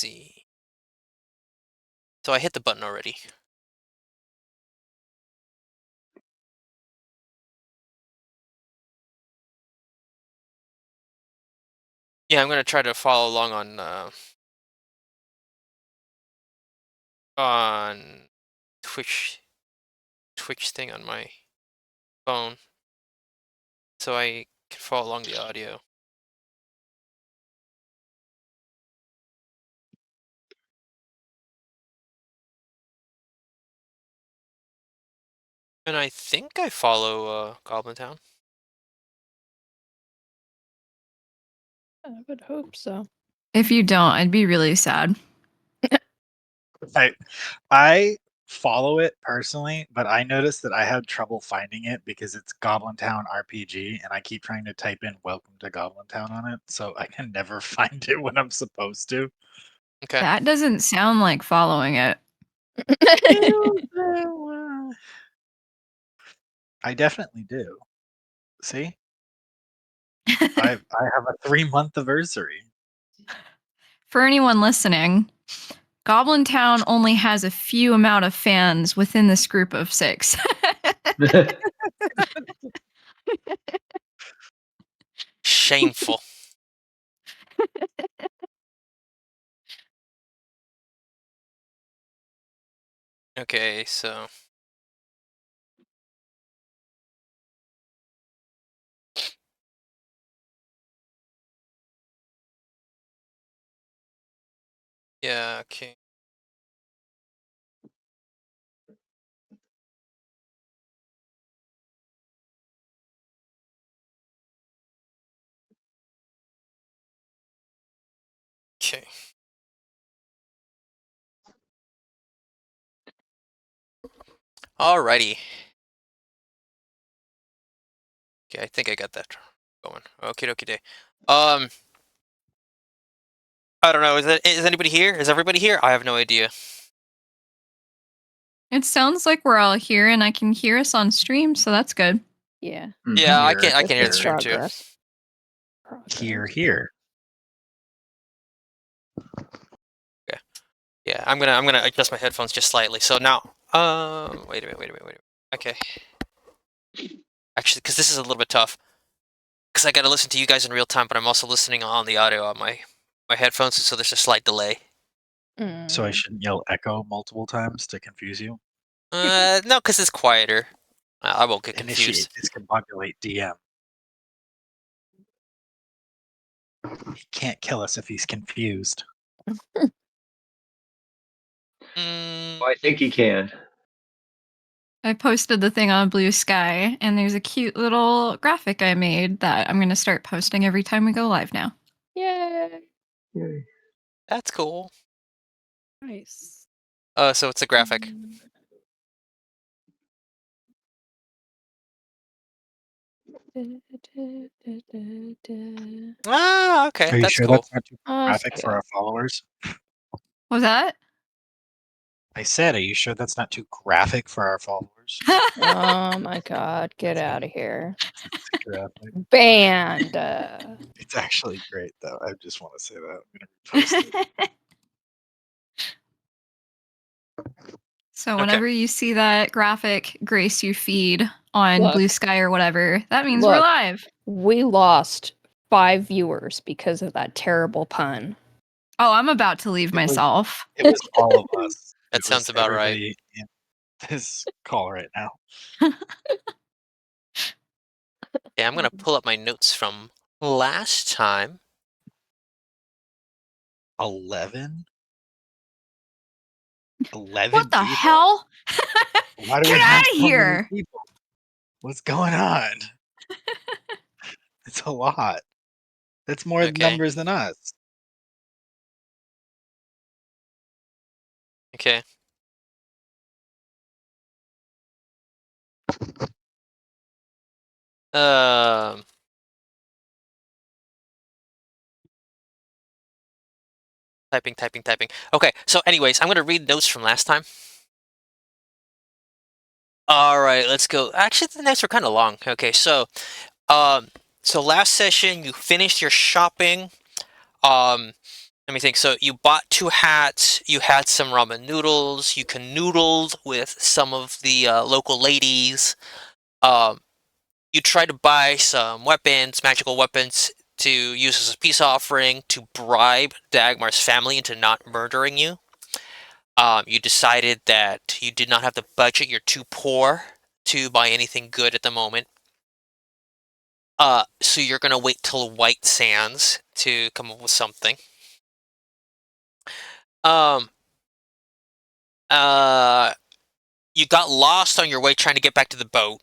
see. So I hit the button already. Yeah, I'm gonna try to follow along on Twitch thing on my phone, so I can follow along the audio. And I think I follow Goblin Town. I would hope so. If you don't, I'd be really sad. I follow it personally, but I noticed that I had trouble finding it because it's Goblin Town RPG, and I keep trying to type in "Welcome to Goblin Town" on it, so I can never find it when I'm supposed to. Okay. That doesn't sound like following it. I definitely do. See, I have a 3-month anniversary. For anyone listening, Goblin Town only has a few amount of fans within this group of 6. Shameful. Okay, so yeah, okay. Okay. Alrighty. Okay, I think I got that going. Okie dokie day. I don't know. Is anybody here? Is everybody here? I have no idea. It sounds like we're all here and I can hear us on stream, so that's good. Yeah. Yeah, I Here, can hear the stream too. Progress. Here. Yeah, I'm gonna adjust my headphones just slightly. So now, wait a minute. Okay. Actually, because this is a little bit tough, because I gotta listen to you guys in real time, but I'm also listening on the audio on my headphones, so there's a slight delay. So I shouldn't yell "echo" multiple times to confuse you. No, because it's quieter. I won't get confused. Initiate discombobulate DM. He can't kill us if he's confused. I think he can. I posted the thing on Blue Sky, and there's a cute little graphic I made that I'm going to start posting every time we go live now. Yay. Yay. That's cool. Nice. So it's a graphic. Ah, okay, Are you that's sure cool. that's not too graphic for our followers? What was that? I said, are you sure that's not too graphic for our followers? Oh my god, get out of here. It's graphic. Banned. It's actually great, though. I just want to say that. I'm going to repost it. So whenever you see that graphic grace your feed on Look. Blue Sky or whatever, that means Look. we're live. We lost 5 viewers because of that terrible pun. Oh, I'm about to leave myself. It was all of us. That It sounds was about right. everybody in this call right now. Yeah, I'm gonna pull up my notes from last time. 11? 11 What the people? hell? Why do we Get have out so of many here! people? What's going on? It's a lot. That's more Okay. numbers than us. Okay. Typing. Okay, so anyways, I'm gonna read notes from last time. All right, let's go. Actually, the notes were kind of long. Okay, so last session you finished your shopping, and Let me think. So you bought 2 hats. You had some ramen noodles. You canoodled with some of the local ladies. You tried to buy some weapons, magical weapons, to use as a peace offering to bribe Dagmar's family into not murdering you. You decided that you did not have the budget. You're too poor to buy anything good at the moment. So you're gonna wait till White Sands to come up with something. You got lost on your way trying to get back to the boat.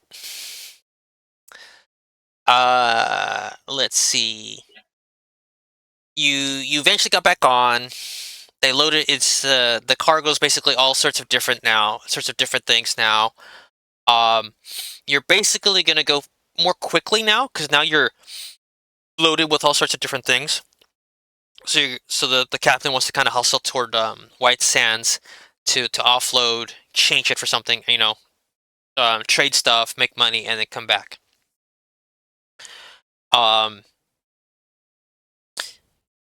Let's see. You eventually got back on. They loaded. It's the cargo's basically all sorts of different things now. You're basically gonna go more quickly now because now you're loaded with all sorts of different things. So the captain wants to kind of hustle toward White Sands to offload, change it for something, trade stuff, make money, and then come back.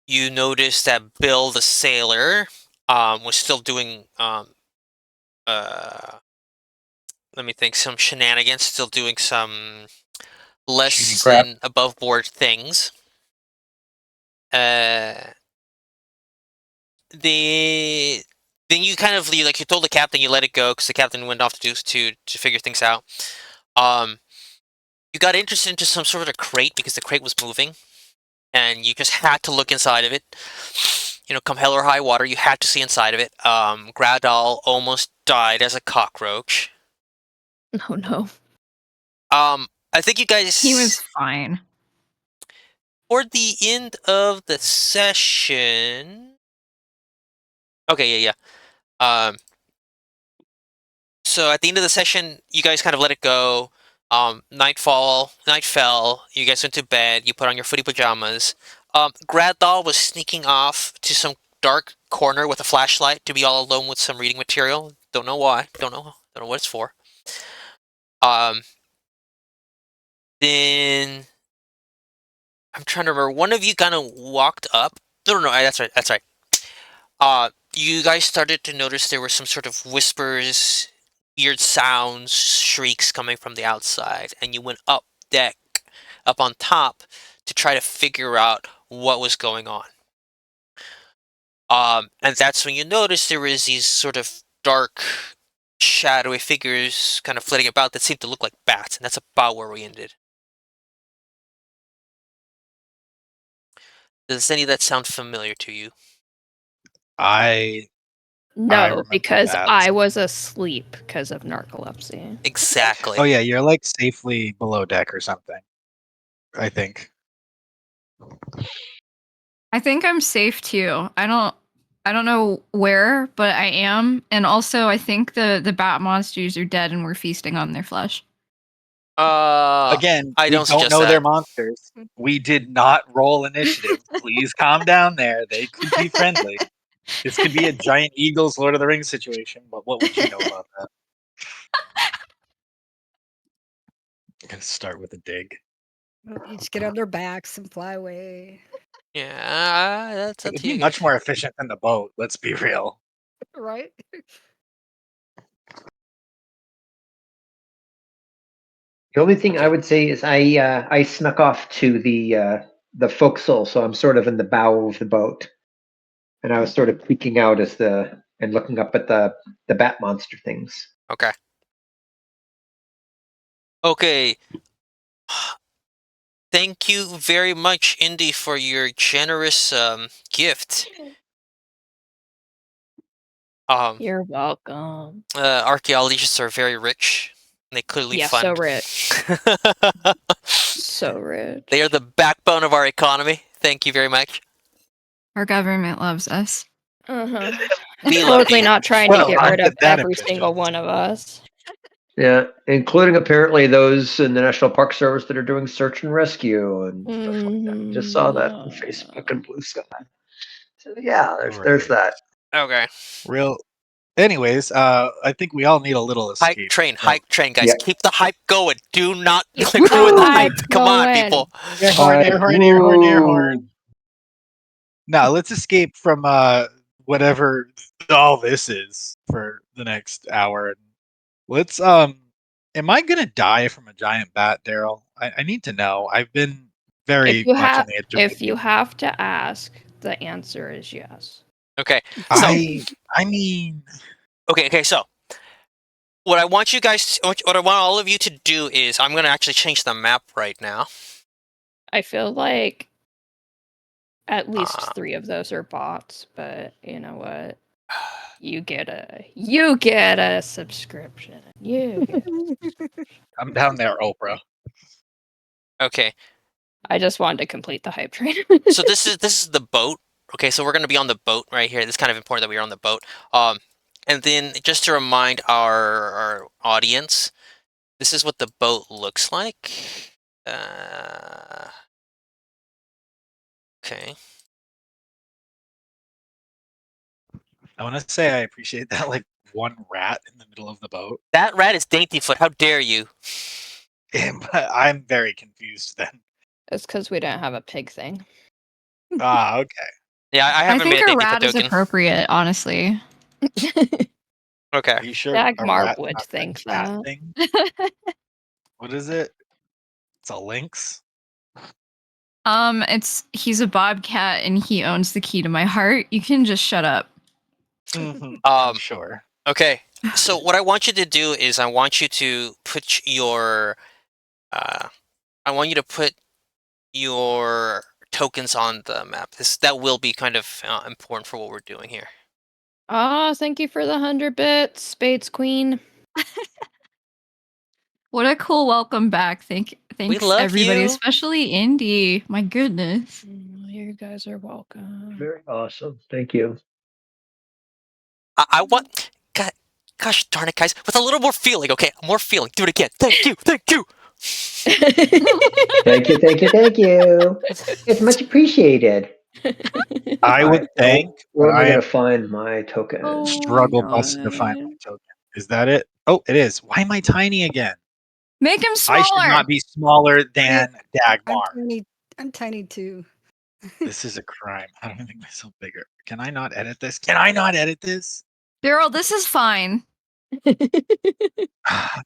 You notice that Bill the sailor was still doing let me think, some shenanigans, still doing some less Shitty crap. than above board things. Then you kind of you told the captain you let it go because the captain went off to figure things out. You got interested into some sort of a crate because the crate was moving, and you just had to look inside of it. Come hell or high water, you had to see inside of it. Gradal almost died as a cockroach. Oh no. I think you guys. He was fine. Toward the end of the session. Okay, yeah. So at the end of the session, you guys kind of let it go. Night fell. You guys went to bed. You put on your footy pajamas. Gradal was sneaking off to some dark corner with a flashlight to be all alone with some reading material. Don't know why. Don't know what it's for. Then I'm trying to remember. One of you kind of walked up. No, that's right. You guys started to notice there were some sort of whispers, weird sounds, shrieks coming from the outside, and you went up on top, to try to figure out what was going on. And that's when you noticed there was these sort of dark, shadowy figures kind of flitting about that seemed to look like bats, and that's about where we ended. Does any of that sound familiar to you? I No, remember because that. I was asleep because of narcolepsy. Exactly. Oh yeah, you're like safely below deck or something. I think. I think I'm safe too. I don't know where, but I am. And also I think the bat monsters are dead and we're feasting on their flesh. Again, I we don't don't suggest know that. they're monsters. We did not roll initiative. Please calm down there. They could be friendly. This could be a giant Eagles Lord of the Rings situation, but what would you know about that? I'm gonna start with a dig. We'll each get on their backs and fly away. Yeah, that's up It'd to you be guys. much more efficient than the boat, let's be real. Right? The only thing I would say is I snuck off to the forecastle, so I'm sort of in the bow of the boat, and I was sort of peeking out and looking up at the bat monster things. Okay. Okay. Thank you very much, Indy, for your generous gift. You're welcome. Archaeologists are very rich. They clearly Yeah, fund. so rich. So rich. They are the backbone of our economy. Thank you very much. Our government loves us. Uh-huh. We love Totally you. not trying Well, to get I'm rid of that every efficient. single one of us. Yeah, including apparently those in the National Park Service that are doing search and rescue and stuff like that. Just saw that on Facebook and Blue Sky. So yeah, there's that. Okay. Real. Anyways, I think we all need a little escape. Hype train, guys. Yeah. Keep the hype going. Do not Keep ruin the the hype. hype Come on, going. people. Air horn, air horn, air horn, air horn. Woo! Now let's escape from whatever all this is for the next hour. Let's am I gonna die from a giant bat, Daryl? I need to know. I've been very much on the edge of my if you seat. have to ask, the answer is yes. Okay, so I mean okay. So what I want you guys, what I want all of you to do is, I'm going to actually change the map right now. I feel like at least Uh, 3 of those are bots, but you know what? You get a subscription. You get a I'm down there, Oprah. Okay, I just wanted to complete the hype train. so this is the boat. Okay, so we're going to be on the boat right here. It's kind of important that we are on the boat. And then just to remind our audience, this is what the boat looks like. Okay. I want to say I appreciate that like one rat in the middle of the boat. That rat is Daintyfoot. How dare you? But I'm very confused then. It's because we don't have a pig thing. Ah, okay. Yeah, I I haven't think made a a Daintyfoot rat is token. appropriate, honestly. Okay. Are you sure Dagmar a rat's would not think cat that. thing? What is it? It's a lynx? He's a bobcat and he owns the key to my heart. You can just shut up. I'm sure. Okay. So what I want you to do is I want you to put your tokens on the map. That will be kind of important for what we're doing here. Oh, thank you for the 100 bits, Spades Queen. What a cool welcome back. Thanks love everybody, you. especially Indy. My goodness. You guys are welcome. Very awesome. Thank you. I want. God, gosh darn it, guys! With a little more feeling, okay? More feeling. Do it again. Thank you. Thank you. Thank you. Thank you. Thank you. It's much appreciated. I All would right, think, where but am I I going am to find my token? Oh my struggle busting to find my god. token. Is that it? Oh, it is. Why am I tiny again? Make him I should smaller. not be smaller than I'm Dagmar. tiny. I'm tiny too. This is a crime. How do I make myself bigger? Can I not edit this? Can I not edit this? Daryl, this is fine. The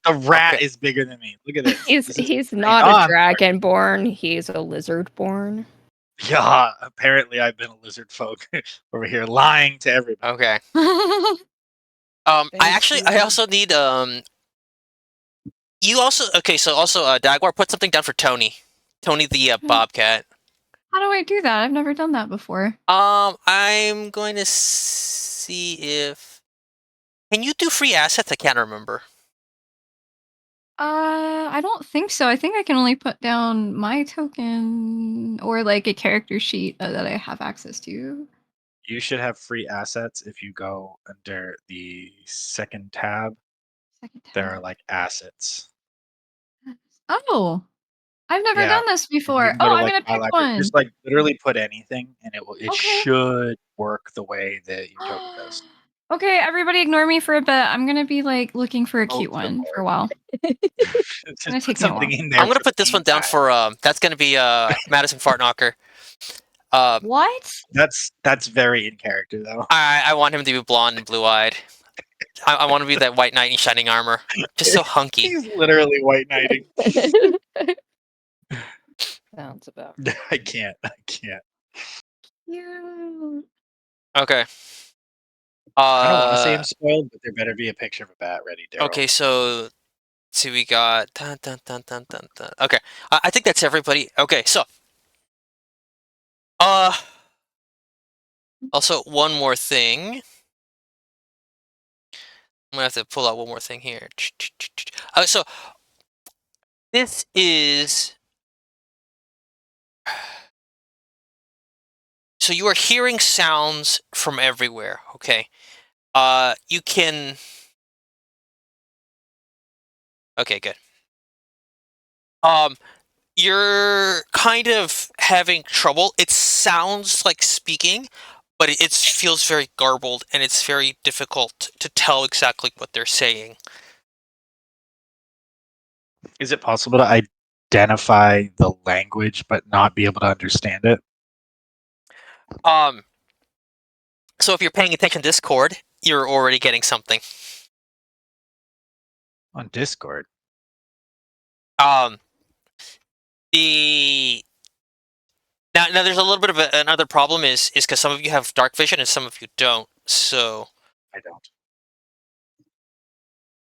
rat Okay. is bigger than me. Look at this. he's This is he's insane. not Oh, a I'm sorry. dragonborn. He's a lizardborn. Yeah, apparently I've been a lizard folk over here lying to everybody. Okay. Thank I you. also need You also okay? So also, Dagwar, put something down for Tony. Tony the bobcat. How do I do that? I've never done that before. I'm going to see if can you do free assets? I can't remember. I don't think so. I think I can only put down my token or like a character sheet that I have access to. You should have free assets if you go under the second tab. Second There are tab. like assets. Oh, I've never Yeah. done this And you before. can go Oh, to I'm like gonna my pick library. one. Just like literally put anything and it Okay. should work the way that your token does. Okay, everybody ignore me for a bit. I'm gonna be like looking for a Oh, cute good one for a lord. while. Just gonna put take me a something while. in there. I'm gonna for put the this one down meantime. for that's gonna be Madison Fartknocker. What? That's very in character though. I want him to be blonde and blue eyed. I want to be that white knight in shining armor, just so hunky. He's literally white knighting. Sounds about I can't. You. Okay. I don't want to say I'm spoiled, but there better be a picture of a bat ready, Daryl. Okay, so see, we got dun, dun, dun, dun, dun, dun. Okay, I think that's everybody. Okay, so also one more thing. I'm gonna have to pull out one more thing here. So this is so you are hearing sounds from everywhere. Okay, you can. Okay, good. You're kind of having trouble. It sounds like speaking, but it feels very garbled, and it's very difficult to tell exactly what they're saying. Is it possible to identify the language but not be able to understand it? So if you're paying attention to Discord, you're already getting something. On Discord. The now there's a little bit of another problem is because some of you have dark vision and some of you don't. So I don't.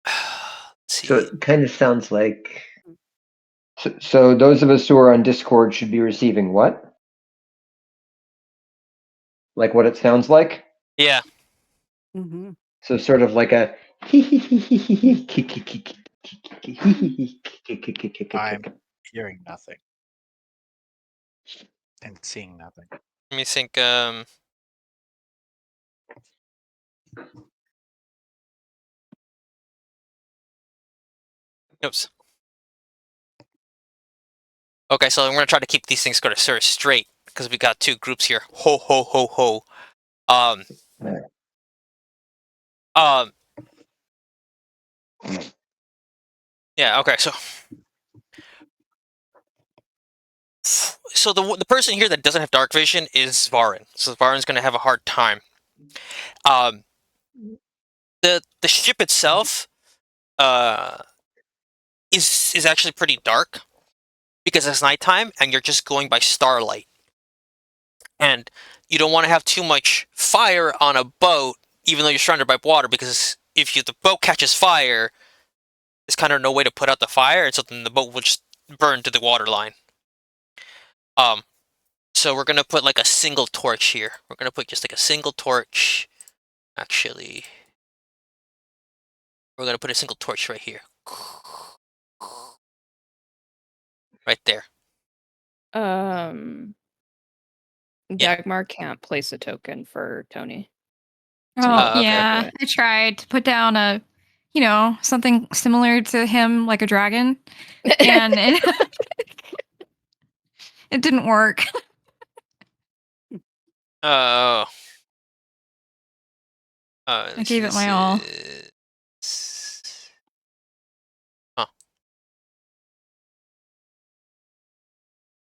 let's see. So it kind of sounds like. So those of us who are on Discord should be receiving what? Like what it sounds like? Yeah. Mm-hmm. So sort of like a. I'm hearing nothing and seeing nothing. Let me think. Oops. Okay, so I'm gonna try to keep these things sort of straight because we got two groups here. Ho ho ho ho. Um. Um. Yeah. Okay. So the person here that doesn't have dark vision is Varin. So Varin's gonna have a hard time. Um. The ship itself, is actually pretty dark because it's nighttime and you're just going by starlight. And you don't want to have too much fire on a boat, even though you're surrounded by water, because if the boat catches fire, there's kind of no way to put out the fire, and so then the boat will just burn to the water line. So we're gonna put like a single torch here. We're gonna put just like a single torch. Actually, we're gonna put a single torch right here. Right there. Yeah. Dagmar can't place a token for Tony. Oh, okay. yeah. I tried to put down something similar to him, like a dragon, and it didn't work. Oh. I gave it my all. Huh.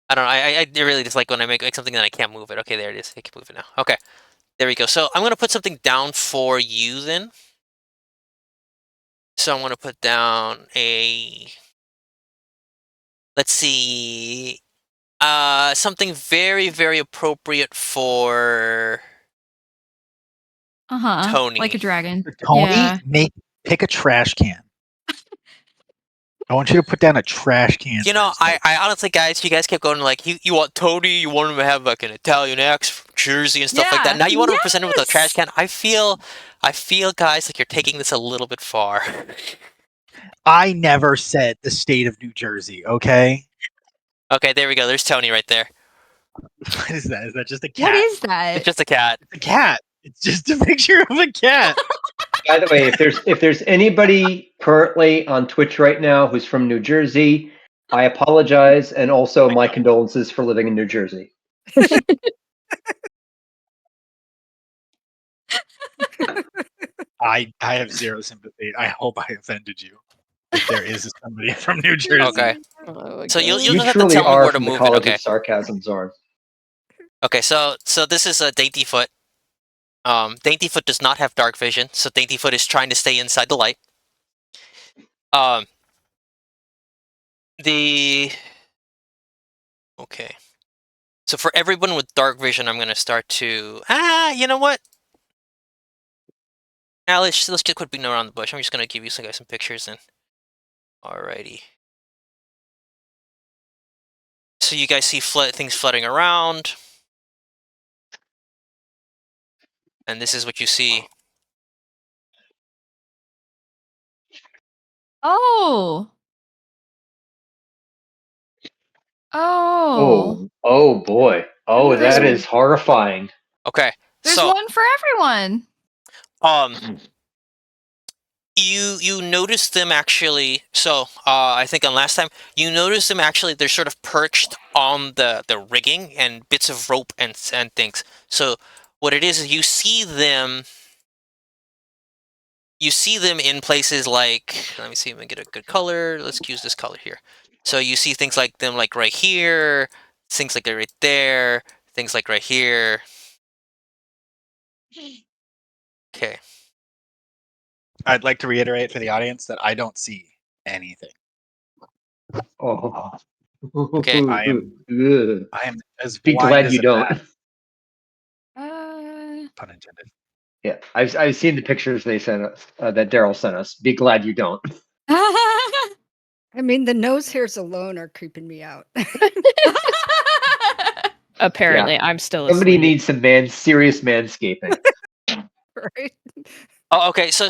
I don't know. I really dislike when I make something that I can't move it. Okay, there it is. I can move it now. Okay. There we go. So I'm going to put something down for you then. So I'm going to put down a... Let's see... something very, very appropriate for... Tony. Like a dragon. For Tony, Yeah. pick a trash can. I want you to put down a trash can. You know, I honestly, guys, you guys kept going like, you want Tony, you want him to have like an Italian accent from Jersey and stuff like that. Yeah, Now you want to represent him with a trash yes! can. I feel, guys, like you're taking this a little bit far. I never said the state of New Jersey, okay? Okay, there we go. There's Tony right there. What is that? Is that just a cat? What is that? It's just a cat. It's a cat. It's just a picture of a cat. By the way, if there's anybody currently on Twitch right now who's from New Jersey, I apologize, and also my condolences for living in New Jersey. I have zero sympathy. I hope I offended you. If there is somebody from New Jersey. Okay. Oh, So you'll You just have to truly tell me are where to from the move it. College Okay. of Sarcasm, Zorn. Okay, so this is a Daintyfoot. Daintyfoot does not have dark vision, so Daintyfoot is trying to stay inside the light. Okay. So for everyone with dark vision, I'm gonna start to you know what? Now let's just quit beating around the bush. I'm just gonna give you some pictures then. Alrighty. So you guys see things floating around, and this is what you see. Oh. Oh. Oh boy. Oh, There's that is horrifying. Okay. There's So one for everyone. you notice them actually. So I think on last time you noticed them actually. They're sort of perched on the rigging and bits of rope and things. So what it is you see them. You see them in places like. Let me see if I can get a good color. Let's use this color here. So you see things like them like right here. Things like they're right there. things like right here. Okay. I'd like to reiterate for the audience that I don't see anything. Oh. Okay. I am Ugh. as Be blind glad as you a don't. bat, Uh, pun intended. Yeah, I've seen the pictures they sent us, that Daryl sent us. Be glad you don't. I mean, the nose hairs alone are creeping me out. Apparently, I'm still Somebody asleep. needs some serious manscaping. Right? Oh, okay. So,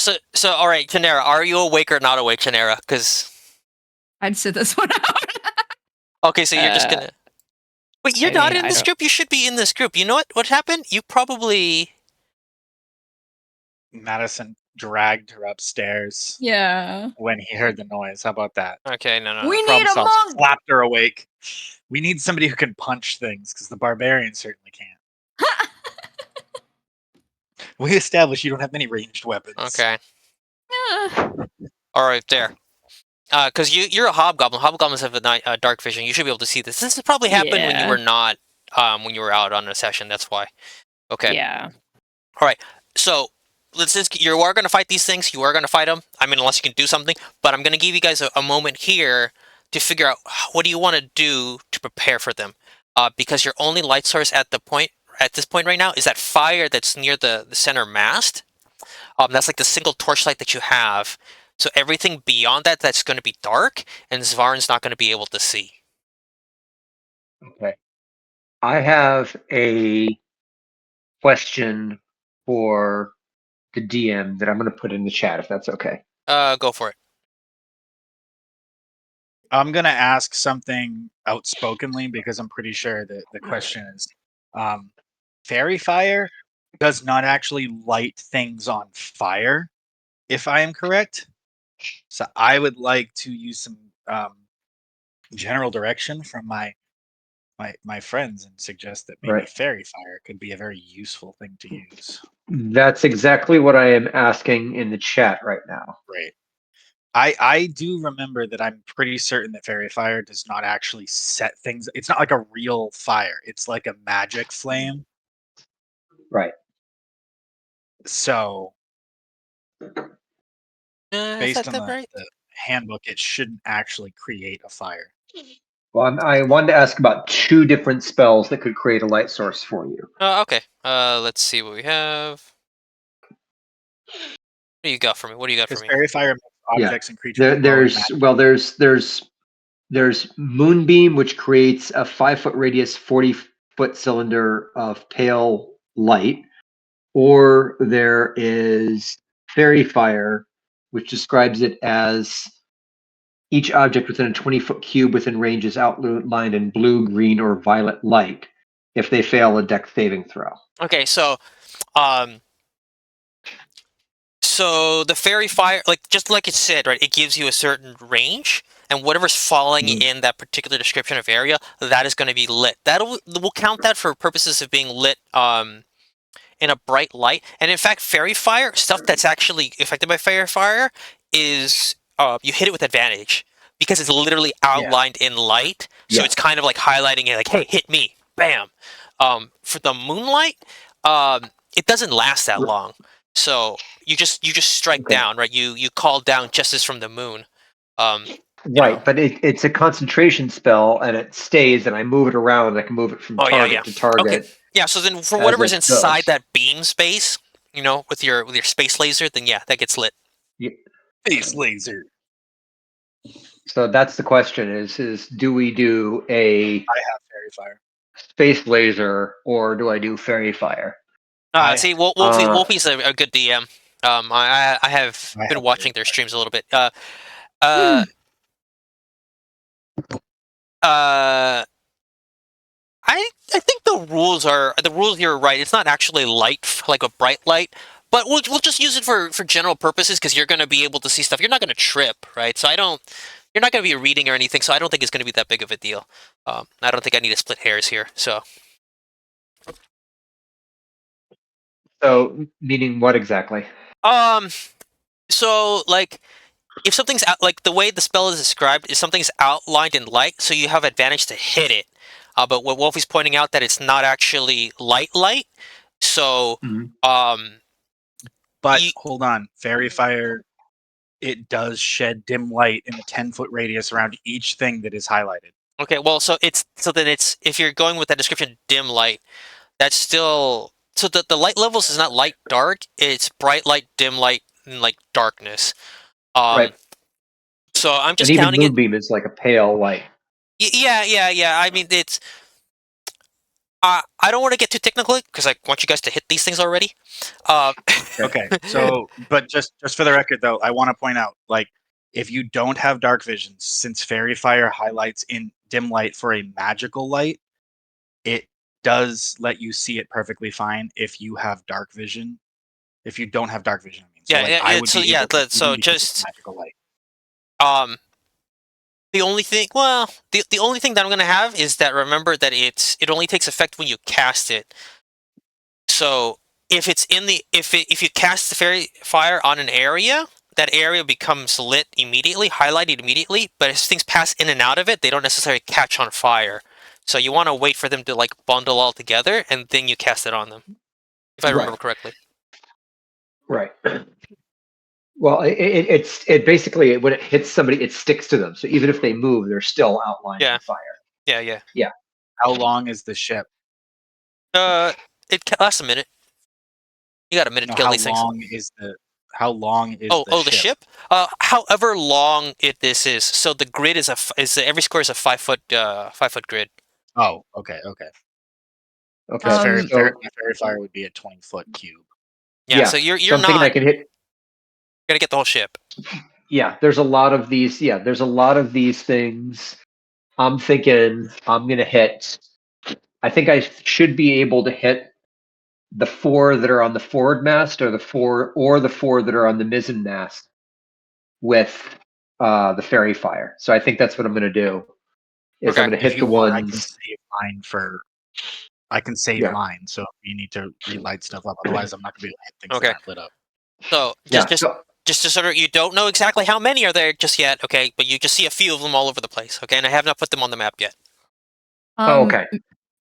all right, Chanera, are you awake or not awake, Chanera? Because I'd sit this one out. okay, so you're just gonna. Wait, you're I not mean, in I this don't. group. You should be in this group. You know what? What happened? You probably. Madison dragged her upstairs Yeah. when he heard the noise. How about that? Okay, no. We need Problem a solved. monk. Slapped her awake. We need somebody who can punch things because the barbarian certainly can't. We established you don't have many ranged weapons. Okay. All right, there. Because you're a hobgoblin. Hobgoblins have a dark vision. You should be able to see this. This has probably happened when you Yeah. were not, when you were out on a session. That's why. Okay. Yeah. All right. So you are going to fight these things. You are going to fight them. I mean, unless you can do something. But I'm going to give you guys a moment here to figure out what do you want to do to prepare for them. Because your only light source at this point right now is that fire that's near the center mast. That's like the single torchlight that you have. So everything beyond that, that's going to be dark, and Svarn's not going to be able to see. Okay. I have a question for the DM that I'm going to put in the chat if that's okay. Go for it. I'm gonna ask something outspokenly because I'm pretty sure that the question is, fairy fire does not actually light things on fire, if I am correct. So I would like to use some general direction from my friends and suggest that maybe Right. fairy fire could be a very useful thing to use. That's exactly what I am asking in the chat right now. Right. I do remember that I'm pretty certain that fairy fire does not actually set things. It's not like a real fire. It's like a magic flame. Right. So Is based that on right? the handbook, it shouldn't actually create a fire. Well, I wanted to ask about 2 different spells that could create a light source for you. Okay. Let's see what we have. What do you got for me? What do you got for Because me? fairy fire makes Yeah. objects and creatures There's Moonbeam, which creates a 5-foot radius, 40-foot cylinder of pale light, or there is Fairy Fire, which describes it as each object within a 20-foot cube within range is outlined in blue, green, or violet light if they fail a dex saving throw. Okay, so the fairy fire, like just like it said, right? It gives you a certain range, and whatever's falling in that particular description of area, that is going to be lit. We'll count that for purposes of being lit in a bright light. And in fact, fairy fire stuff that's actually affected by fairy fire is you hit it with advantage because it's literally outlined in light. So Yeah. it's kind of like highlighting it, like, hey, hit me, bam. For the moonlight, it doesn't last that long. So you just strike down, right? You call down justice from the moon. Right, but it's a concentration spell, and it stays, and I move it around. I can move it from target to target. Okay. Yeah. So then, for as whatever's it inside goes. that beam space, with your space laser, then yeah, that gets lit. Space laser. So that's the question: is do we do a I have fairy fire. space laser or do I do fairy fire? See, Wolfie's a good DM. I have been watching their streams a little bit. I think the rules here are right. It's not actually light, like a bright light, but we'll just use it for general purposes because you're going to be able to see stuff. You're not going to trip, right? So you're not going to be reading or anything. So I don't think it's going to be that big of a deal. I don't think I need to split hairs here. So Meaning what exactly? So like, if something's out, like the way the spell is described, is something's outlined in light, so you have advantage to hit it. But what Wolfie's pointing out that it's not actually light. So, Mhm. But You- hold on, Fairy Fire, it does shed dim light in a 10-foot radius around each thing that is highlighted. okay, well, so then it's if you're going with that description, dim light, that's still so the light levels is not light dark, it's bright light, dim light, and like darkness. Right. So I'm And just even counting it. Moonbeam is like a pale light. Yeah. I mean, it's I don't want to get too technical because I want you guys to hit these things already. Okay, so but just for the record though, I want to point out, like, if you don't have dark vision, since Fairy Fire highlights in dim light for a magical light, it does let you see it perfectly fine if you have dark vision. If you don't have dark vision, I mean. So Yeah, like yeah, I yeah, would so be yeah, able to see so them because it's just magical light. um the only thing, well, the only thing that I'm gonna have is that remember that it only takes effect when you cast it. So if it's in the if you cast the fairy fire on an area, that area becomes lit immediately, highlighted immediately. But as things pass in and out of it, they don't necessarily catch on fire. So you want to wait for them to like bundle all together, and then you cast it on them, if I remember Right. correctly. Right. Well, it basically when it hits somebody, it sticks to them. So even if they move, they're still outlined Yeah, in fire. yeah. How long is the ship? It lasts a minute. You got a minute No, to kill these things. how long is the Oh, the ship? ship. However long this is. So the grid is every square is a 5 foot 5 foot grid. Oh, okay. Okay. Fairy, So Fairy Fire would be a 20-foot cube. Yeah. yeah. So So you're I'm thinking I not can hit. gonna get the whole ship. Yeah. There's a lot of these. Yeah. There's a lot of these things. I'm thinking I'm gonna hit. I think I should be able to hit the 4 that are on the forward mast, or the 4 that are on the mizzen mast with the fairy fire. So I think that's what I'm gonna do. Is Okay. I'm gonna If hit you the want, I can ones. save mine I can save Yeah. mine, so you need to relight stuff up. Otherwise, I'm not gonna be able to hit things that Okay. aren't lit up. So Yeah. So just to sort of, you don't know exactly how many are there just yet. Okay, but you just see a few of them all over the place. Okay, and I have not put them on the map yet. okay.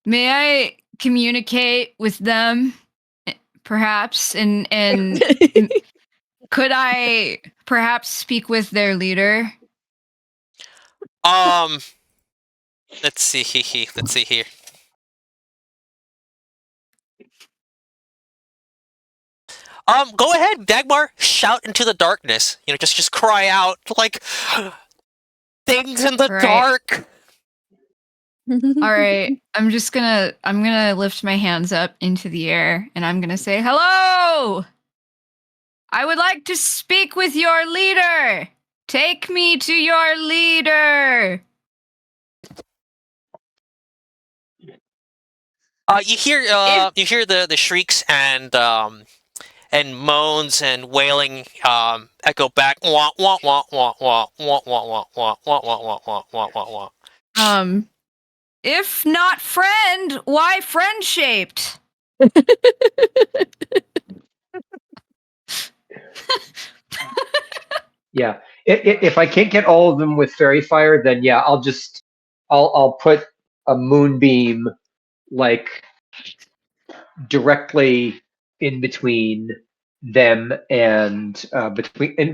May I communicate with them, perhaps, and could I perhaps speak with their leader? Um, let's see. Let's see here. Go ahead, Dagmar. Shout into the darkness. You know, just cry out like things in the Right. dark. All right, I'm gonna lift my hands up into the air and I'm gonna say, "Hello! I would like to speak with your leader. Take me to your leader." You hear the shrieks and moans and wailing echo back. Wah wah wah wah wah wah wah wah wah wah wah wah wah wah wah wah. If not friend, why friend shaped? Yeah. If I can't get all of them with fairy fire, then yeah, I'll put a moonbeam like directly in between them and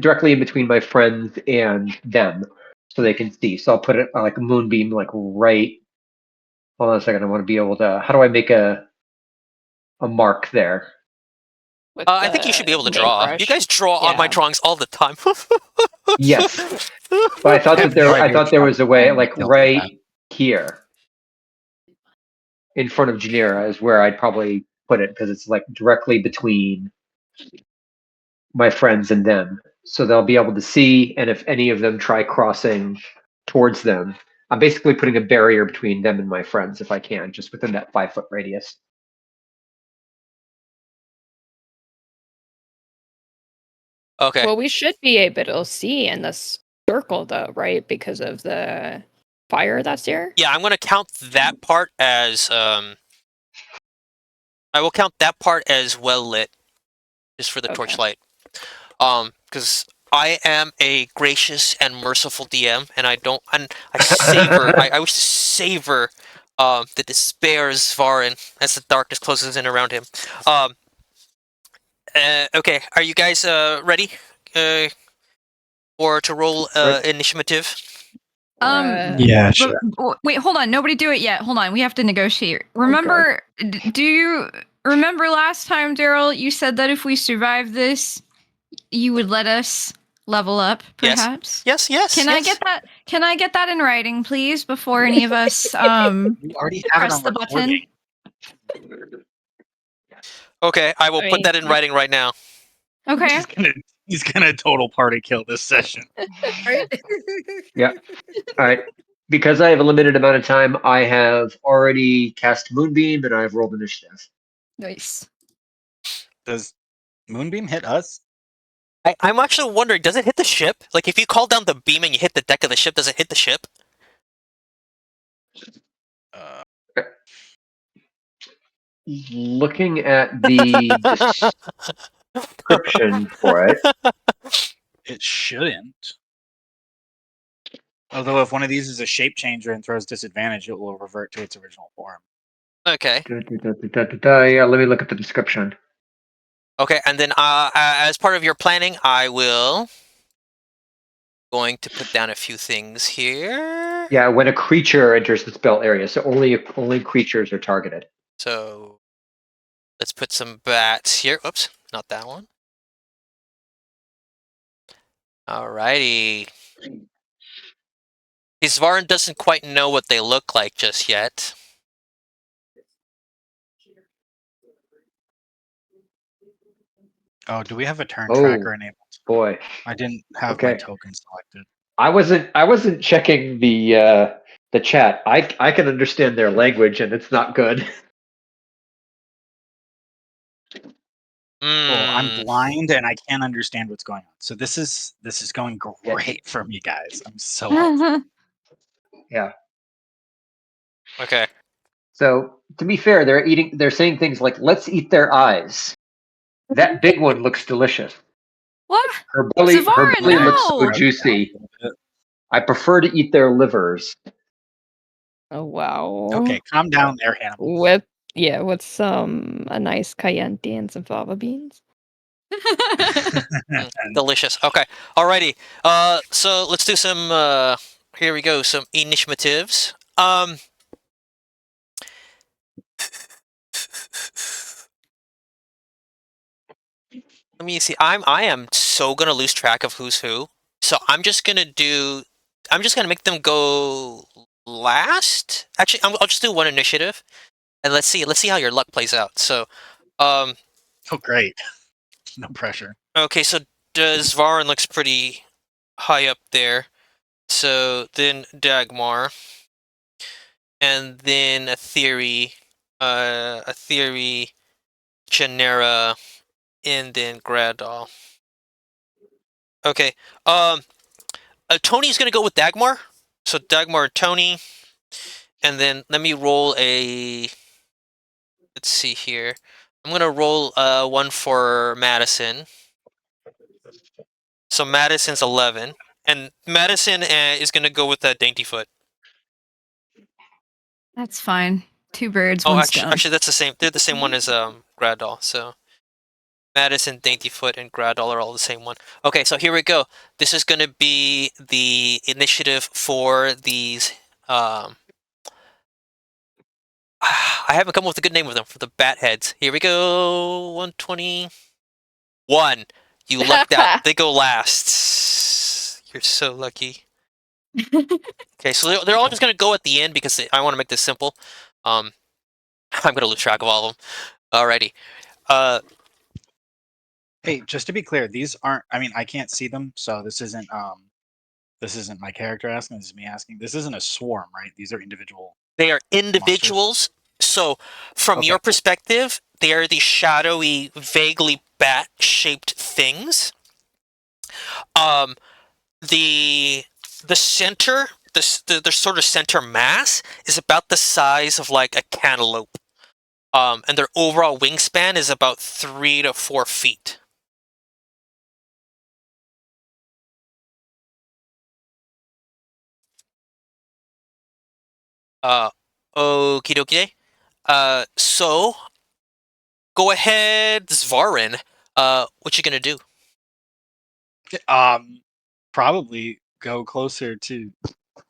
directly in between my friends and them, so they can see. So I'll put it like a moonbeam like right. Hold on a second. I want to be able to. How do I make a mark there? With I think you should be able to the draw. You paintbrush. guys draw on my Yeah. drawings all the time. Yes, but I thought I that have no idea I thought what there you're was a talking way about. like Details like that. right here in front of Janira is where I'd probably put it, because it's like directly between my friends and them. So they'll be able to see, and if any of them try crossing towards them, I'm basically putting a barrier between them and my friends if I can, just within that 5-foot radius. Okay. Well, we should be able to see in this circle, though, right? Because of the fire that's there. Yeah, I'm gonna count that part as I will count that part as well lit, just for the Okay. torchlight. Because I am a gracious and merciful DM, and I don't. And I savor. I wish to savor The despair of Svarin as the darkness closes in around him. Okay, are you guys ready? Or to roll Right. initiative? Right. Yeah, But, sure. wait, hold on. Nobody do it yet. Hold on. We have to negotiate. Oh, God. Remember, do you remember last time, Daryl? You said that if we survive this, you would let us level up, Yes. perhaps. Yes. Yes. Can yes. I get that? Can I get that in writing, please, before any of us You already have it press on the recording. button? Okay, I will I put mean, that in writing right now. Okay. He's gonna total party kill this session. Right? Yeah. All right. Because I have a limited amount of time, I have already cast Moonbeam and I've rolled initiative. Nice. Does Moonbeam hit us? I'm actually wondering, does it hit the ship? Like, if you call down the beam and you hit the deck of the ship, does it hit the ship? Uh, Looking at the description for it, it shouldn't. Although if one of these is a shape changer and throws disadvantage, it will revert to its original form. Okay. Yeah, let me look at the description. Okay, and then as part of your planning, I will going to put down a few things here. Yeah, when a creature enters the spell area, so only creatures are targeted. So let's put some bats here. Oops, not that one. Alrighty. Isvarin doesn't quite know what they look like just yet. Oh, do we have a turn Oh. tracker enabled? Boy, I didn't have my Okay. token selected. I wasn't checking the chat. I can understand their language and it's not good. Well, I'm Hmm. blind and I can't understand what's going on. So this is going great for me, guys. I'm so hopeful. Yeah. Okay. So to be fair, they're saying things like, let's eat their eyes. That big one looks delicious. What? Her Zavarin, belly looks so no! juicy. I prefer to eat their livers. Oh, wow. Okay, calm down there, Hannibal. With a nice cayenne and some fava beans. Delicious. Okay. Alrighty. So let's do some. Here we go. Some initiatives. Let me see. I am so gonna lose track of who's who. So I'm just gonna make them go last. Actually, I'll just do one initiative, and let's see how your luck plays out. So, um, Oh, great. No pressure. okay. So does Varin looks pretty high up there. So then Dagmar, and then a theory, Genera, and then Gradal. Okay. Tony's gonna go with Dagmar. So Dagmar, Tony, and then let me roll a. Let's see here. I'm gonna roll one for Madison. So Madison's 11, and Madison is gonna go with Daintyfoot. That's fine. Two birds, Oh, one actually, stone. that's the same. They're the same one as Gradoll. So Madison, Daintyfoot, and Gradoll are all the same one. Okay, so here we go. This is gonna be the initiative for these. I haven't come up with a good name of them for the bat heads. Here we go. 121. You lucked out. They go last. You're so lucky. Okay, so they're all just gonna go at the end because I want to make this simple. I'm gonna lose track of all of them. Alrighty. Hey, just to be clear, these aren't. I mean, I can't see them, so this isn't my character asking. This is me asking. This isn't a swarm, right? These are individual They are monsters. individuals. So, from Okay. your perspective, they are the shadowy, vaguely bat-shaped things. Um, the center, the sort of center mass is about the size of like a cantaloupe. And their overall wingspan is about 3 to 4 feet. Okie dokie. So go ahead, Svarin. What you gonna do? Probably go closer to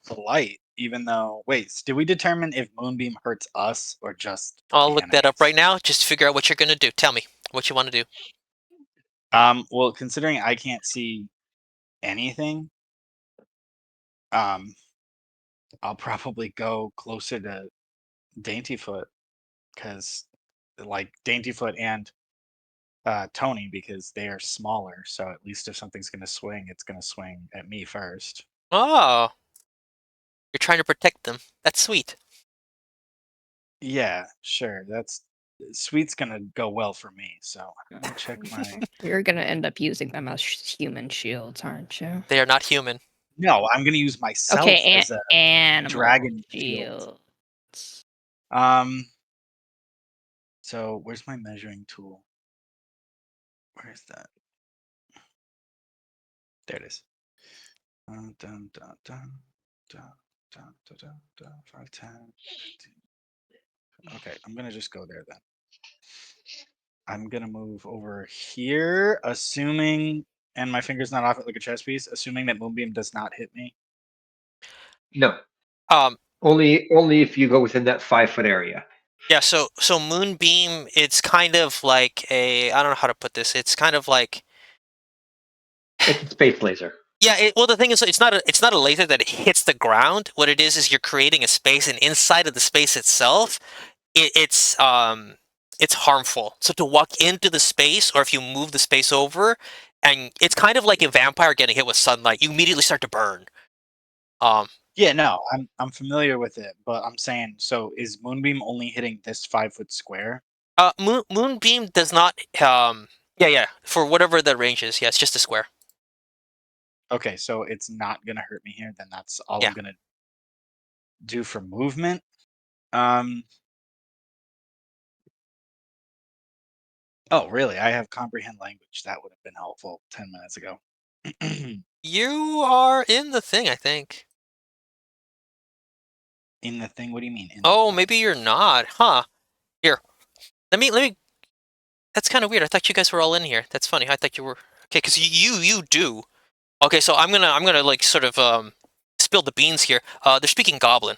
the light. Even though, wait, did we determine if Moonbeam hurts us or just I'll the look that up enemies? right now. Just figure out what you're gonna do. Tell me what you want to do. Well, considering I can't see anything, um, I'll probably go closer to Daintyfoot because, like, Daintyfoot and Tony, because they are smaller. So at least if something's gonna swing, it's gonna swing at me first. Oh, you're trying to protect them. That's sweet. Yeah, sure. That's sweet's gonna go well for me. So I'm gonna check my. You're gonna end up using them as human shields, aren't you? They are not human. No, I'm gonna use myself Okay, as a animal dragon shield. shields. So where's my measuring tool? Where is that? There it is. Dun, dun, dun, dun, dun, dun, dun, dun, dun, 5, 10, 15. Okay, I'm gonna just go there then. I'm gonna move over here, assuming, and my finger's not off it like a chess piece, assuming that Moonbeam does not hit me. No, Um, only if you go within that 5 foot area. yeah. So Moonbeam. It's kind of like a. I don't know how to put this. It's kind of like. It's a space laser. Yeah, well, the thing is, it's not a laser that hits the ground. What it is you're creating a space, and inside of the space itself, it's harmful. So to walk into the space, or if you move the space over, and it's kind of like a vampire getting hit with sunlight, you immediately start to burn. Um, Yeah, no, I'm familiar with it, but I'm saying, so is Moonbeam only hitting this 5 foot square? Moonbeam does not. Yeah, for whatever the range is, yeah, it's just a square. Okay, so it's not gonna hurt me here. Then that's all Yeah. I'm gonna do for movement. Um. Oh, really? I have comprehend language. That would have been helpful 10 minutes ago. You are in the thing, I think. In the thing? What do you mean? In the Oh, thing? maybe you're not, huh? Here, let me. That's kind of weird. I thought you guys were all in here. That's funny. I thought you were okay because you do. Okay, so I'm gonna like sort of spill the beans here. They're speaking Goblin.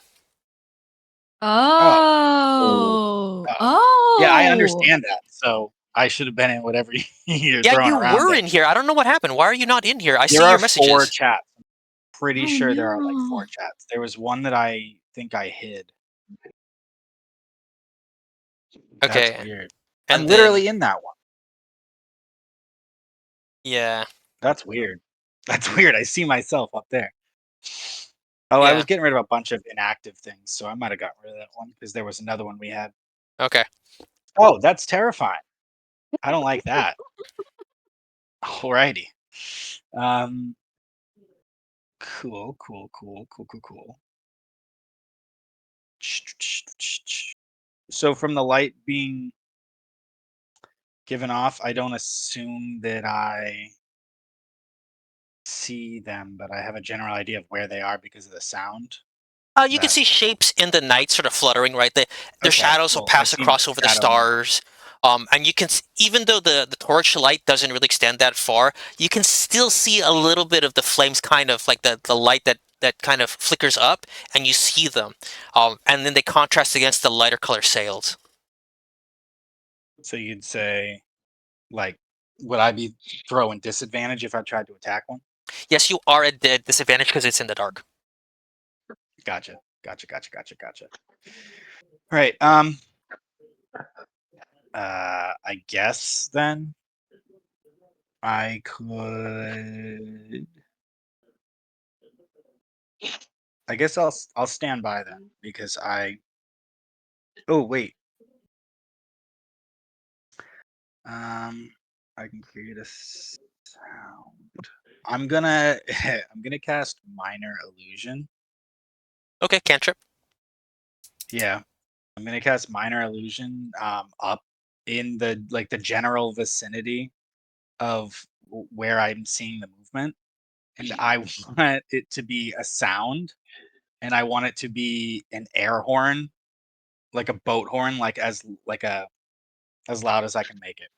Oh, Oh. oh. Yeah, I Oh. understand that. So I should have been in whatever you're Yeah, throwing you around were there. in here. I don't know what happened. Why are you not in here? I There see are your 4 messages. chats. Pretty Oh sure there are like 4 no. chats. There was one that I think I hid. That's Okay, weird. I'm and then literally in that one. yeah, That's weird. That's weird. I see myself up there. Oh, I yeah. was getting rid of a bunch of inactive things, so I might have gotten rid of that one because there was another one we had. Okay, Oh, that's terrifying. I don't like that. Alrighty. Um, cool. So from the light being given off, I don't assume that I see them, but I have a general idea of where they are because of the sound. you can That see shapes in the night sort of fluttering, right? Their okay, shadows will cool. I pass see across over the shadow now. stars. And you can, even though the torch light doesn't really extend that far, you can still see a little bit of the flames, kind of like the light that kind of flickers up, and you see them. And then they contrast against the lighter color sails. So you'd say, like, would I be throwing disadvantage if I tried to attack one? Yes, you are at the disadvantage because it's in the dark. Gotcha. All right. I guess then I could. I guess I'll stand by then because I. Oh wait. Um, I can create a sound. I'm gonna I'm gonna cast minor illusion. Okay, cantrip. Yeah, I'm gonna cast minor illusion up in the like the general vicinity of where I'm seeing the movement, and I want it to be a sound, and I want it to be an air horn like a boat horn, like as loud as I can make it.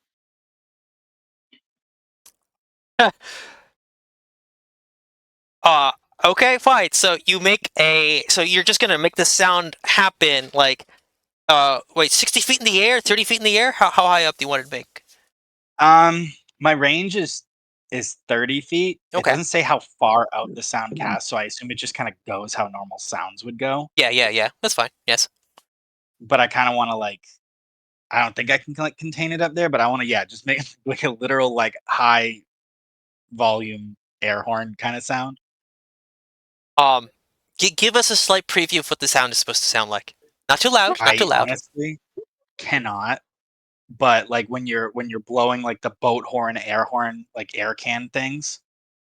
Okay, fine. So you're just gonna make the sound happen, like, wait, 60 feet in the air, 30 feet in the air? How high up do you want it to make? My range is 30 feet. It Okay. doesn't say how far out the sound casts, so I assume it just kind of goes how normal sounds would go. Yeah. That's fine. Yes. But I kind of want to like, I don't think I can like contain it up there, but I want to just make it like a literal like high volume air horn kind of sound. Give us a slight preview of what the sound is supposed to sound like. Not too loud. Not I too loud. honestly cannot. But like when you're blowing like the boat horn, air horn, like air can things,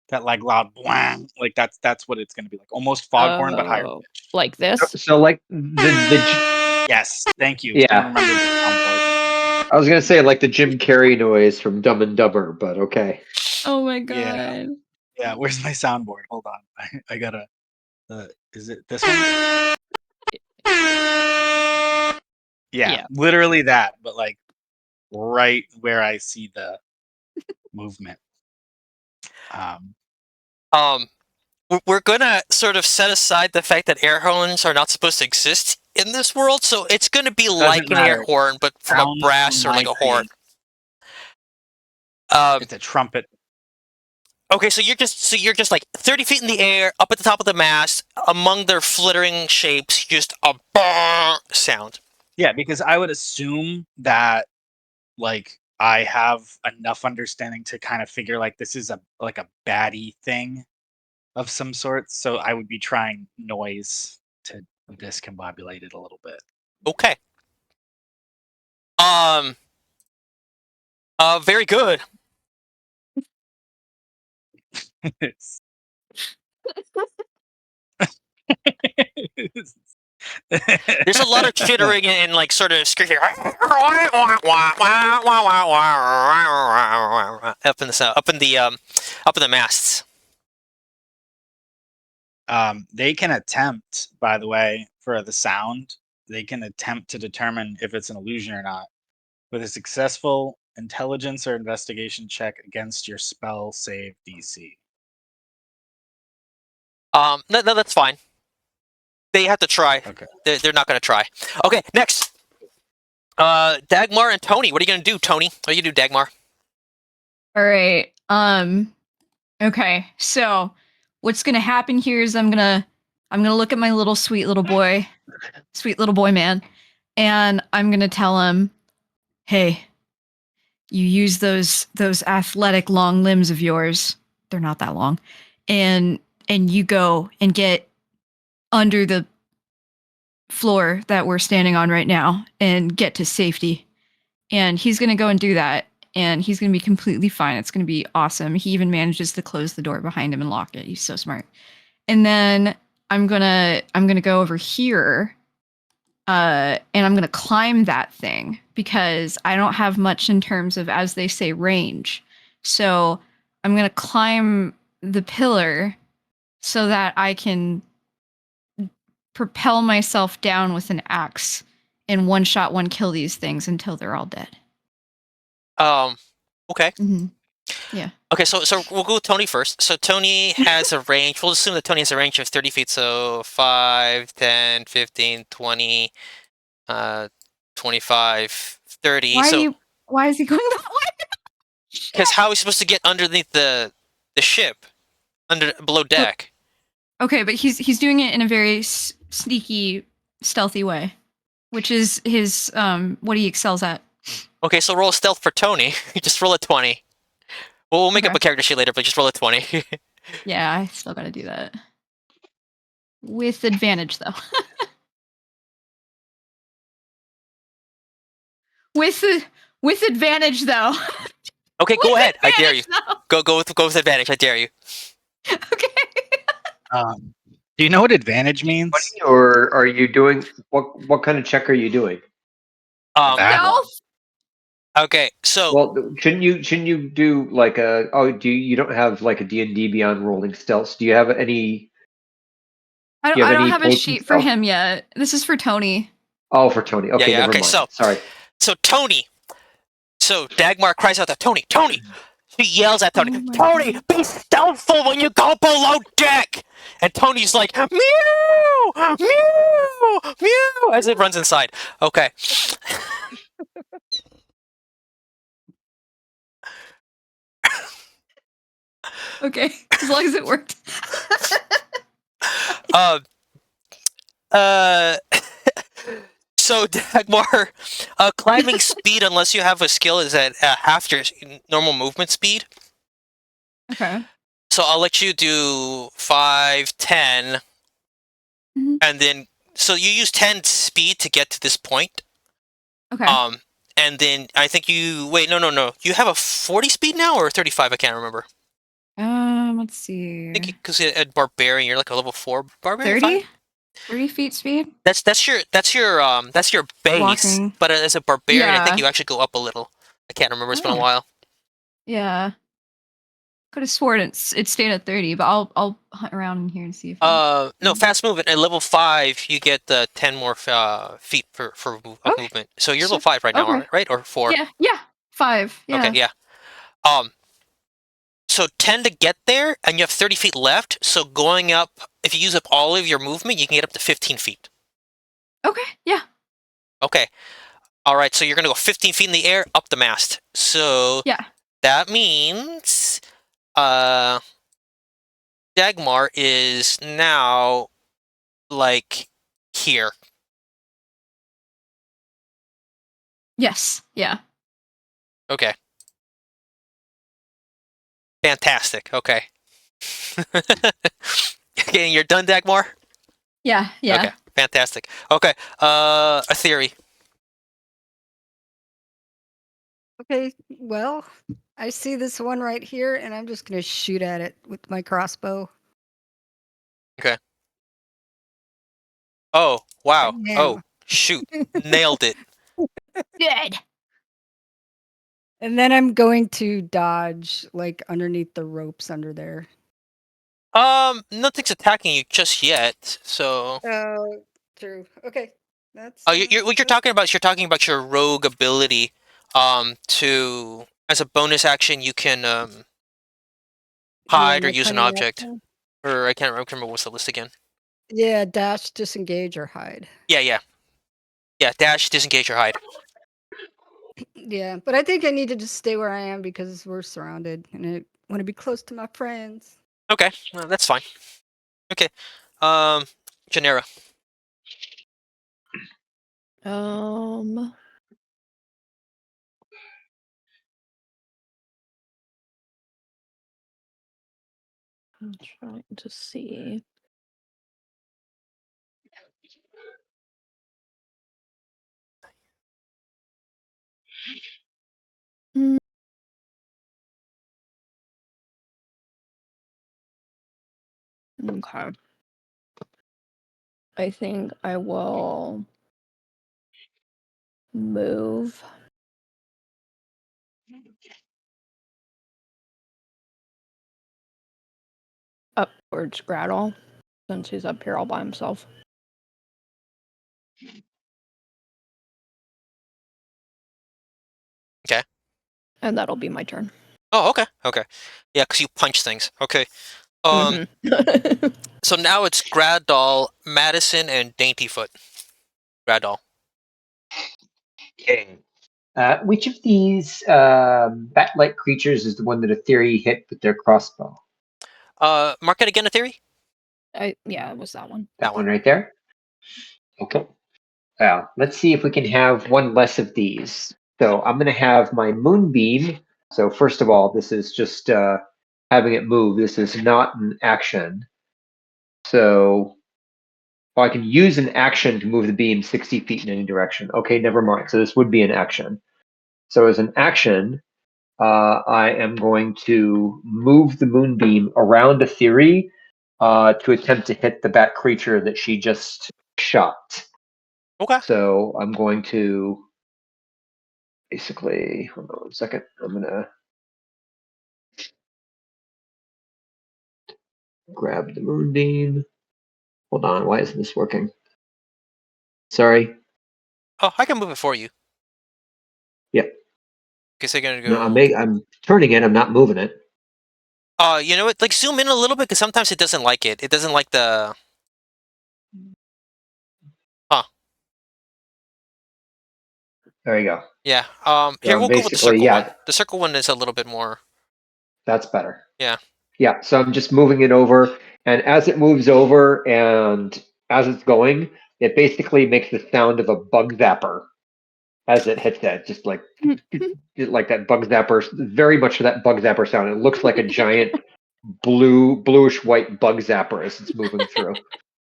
that like loud blang, like that's what it's gonna be like. Almost foghorn, but higher pitched. Like this? So like the Yes, thank you. Couldn't yeah, remember the soundboard. I was gonna say like the Jim Carrey noise from Dumb and Dumber, but okay. Oh my Yeah. god. Yeah, where's my soundboard? Hold on. I gotta is it this one? Yeah, literally that, but like right where I see the movement. We're gonna sort of set aside the fact that air horns are not supposed to exist in this world, so it's gonna be like an air matter. horn, but from a Sounds brass from or like my a horn. It's a trumpet. Okay, so you're just like 30 feet in the air, up at the top of the mast, among their flittering shapes, just a bang sound. Yeah, because I would assume that like I have enough understanding to kind of figure like this is a baddie thing of some sort. So I would be trying noise to discombobulate it a little bit. Okay. Very good. There's a lot of chittering and like sort of screeching up in the masts. They can attempt, by the way, for the sound, they can attempt to determine if it's an illusion or not with a successful intelligence or investigation check against your spell save DC. No, that's fine. They have to try. Okay. They're not going to try. Okay, next. Dagmar and Tony. What are you going to do, Tony? What are you going to do, Dagmar? All right. Okay. So, what's going to happen here is I'm going to look at my little sweet little boy man, and I'm going to tell him, "Hey, you use those athletic long limbs of yours. They're not that long. And you go and get under the floor that we're standing on right now and get to safety." And he's going to go and do that, and he's going to be completely fine. It's going to be awesome. He even manages to close the door behind him and lock it. He's so smart. And then I'm going to go over here, and I'm going to climb that thing because I don't have much in terms of, as they say, range. So I'm going to climb the pillar so that I can propel myself down with an axe and one shot, one kill these things until they're all dead. Okay. Mm-hmm. Yeah. Okay, so we'll go with Tony first. So Tony has a range. We'll assume that Tony has a range of 30 feet. So 5, 10, 15, 20, 25, 30. Why is he going that way? Because how are we supposed to get underneath the ship, below deck? Okay, but he's doing it in a very sneaky, stealthy way, which is his what he excels at. Okay, so roll a stealth for Tony. Just roll a 20. We'll make up a character sheet later, but just roll a 20. Yeah, I still gotta do that. With advantage, though. with advantage, though. Okay, go ahead. I dare you. Though. Go with advantage. I dare you. Okay. Do you know what advantage means? Or are you doing what kind of check are you doing? Stealth. Okay, so well, shouldn't you do like you don't have like a D&D Beyond rolling stealth? Do you have any? I don't have a potent sheet stealth? for him yet. This is for Tony. Oh, for Tony. Okay, yeah. never Okay, mind. Sorry. so Tony. So Dagmar cries out to Tony. Tony. She yells at Tony. Oh my Tony, God. be stealthful when you go below deck. And Tony's like, meow, meow, meow, as it runs inside. Okay. Okay, as long as it worked. Uh, uh, so Dagmar, climbing speed, unless you have a skill, is at half your normal movement speed. Okay. So I'll let you do 5, 10, Mhm. and then so you use 10 speed to get to this point. Okay. And then I think you wait. No. You have a 40 speed now or 35? I can't remember. Let's see. I think because at barbarian, you're like a level 4 barbarian. 30? 30 feet speed? That's your base. Walking. But as a barbarian, I think Yeah. you actually go up a little. I can't remember. It's been a Oh. while. Yeah. Could have sworn it stayed at 30, but I'll hunt around in here and see if No, fast movement at level 5, you get 10 more feet of Okay. movement. So you're So- level 5 right now, okay. right? Or 4? Yeah. 5. Yeah. Okay, yeah. So 10 to get there, and you have 30 feet left. So going up, if you use up all of your movement, you can get up to 15 feet. Okay. Yeah. Okay. All right. So you're gonna go 15 feet in the air, up the mast. So Yeah. that means, Dagmar is now like here. Yes. Yeah. Okay. Fantastic. Okay. Okay, you're done, Dagmar? Yeah. Yeah. Okay. Fantastic. Okay. A theory. Okay, well, I see this one right here, and I'm just gonna shoot at it with my crossbow. Oh, wow. Right now. Oh, shoot. Nailed it. Good. And then I'm going to dodge like underneath the ropes under there. Nothing's attacking you just yet. So, Oh, true. Okay, that's. what you're talking about is you're talking about your rogue ability. To as a bonus action, you can Yeah, hide or my use an cunning object. action. Or I can't remember what's the list again. Yeah, dash, disengage, or hide. Yeah. Dash, disengage, or hide. Yeah, but I think I need to just stay where I am because we're surrounded, and I want to be close to my friends. Okay, well, that's fine. Okay, Genera. Um. I'm trying to see. Mm. Okay. I think I will move up towards Grattle since he's up here all by himself. Okay. And that'll be my turn. Oh, okay. Yeah, because you punch things. Okay. Mhm. So now it's Gradoll, Madison, and Daintyfoot. Gradoll. Okay. Which of these bat-like creatures is the one that a theory hit with their crossbow? Mark it again, a theory? Yeah, it was that one. That one right there? Okay. Well, let's see if we can have one less of these. So I'm going to have my moonbeam. So first of all, this is just having it move. This is not an action. So I can use an action to move the beam 60 feet in any direction. Okay, never mind. So this would be an action. So as an action, I am going to move the moonbeam around a theory to attempt to hit the bat creature that she just shot. Okay. So I'm going to basically, hold on 1 second. I'm going to grab the moonbeam. Hold on, why isn't this working? Sorry. Oh, I can move it for you. Yeah. Guess they're gonna No, go. I'm turning it. I'm not moving it. You know what? Like zoom in a little bit because sometimes it doesn't like it. It doesn't like the. Huh? There you go. Yeah. So Here I'm we'll go with the basically, circle one. yeah, The circle one is a little bit more. that's better. Yeah. Yeah. So I'm just moving it over, and as it moves over and as it's going, it basically makes the sound of a bug zapper as it hits that, just like that bug zapper, very much for that bug zapper sound. It looks like a giant bluish white bug zapper as it's moving through.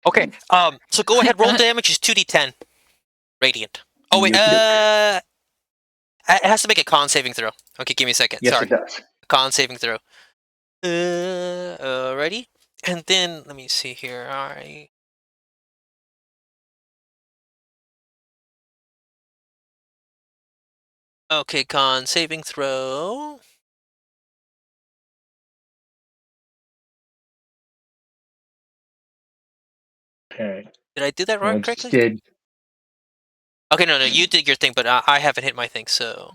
Okay. So go ahead. Roll damage is 2d10 radiant. Oh wait. Okey-doke. It has to make a con saving throw. Okay, give me a second. Yes, Sorry. it does. Con saving throw. Ready? And then let me see here. All right. Okay, con saving throw. Okay. Did I do that So I right just correctly? did. Okay, no, you did your thing, but I haven't hit my thing, so.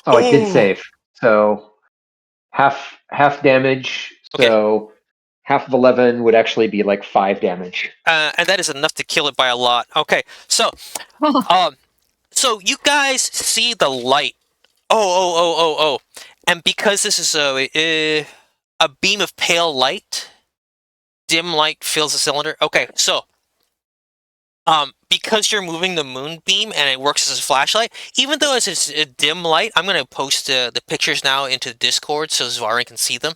Oh, it did Oh. save. So half damage. Okay. So half of 11 would actually be like 5 damage. And that is enough to kill it by a lot. Okay, so so you guys see the light. Oh. And because this is a beam of pale light, dim light fills the cylinder. Okay, so because you're moving the moonbeam and it works as a flashlight, even though it's a dim light, I'm gonna post the pictures now into Discord so Zvarin can see them.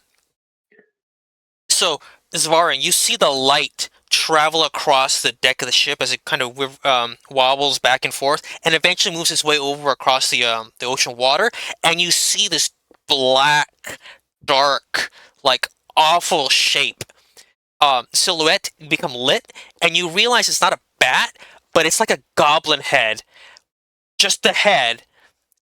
So Zvarin, you see the light travel across the deck of the ship as it kind of wobbles back and forth, and eventually moves its way over across the ocean water, and you see this black, dark, like awful shape silhouette become lit, and you realize it's not a bat, but it's like a goblin head, just the head,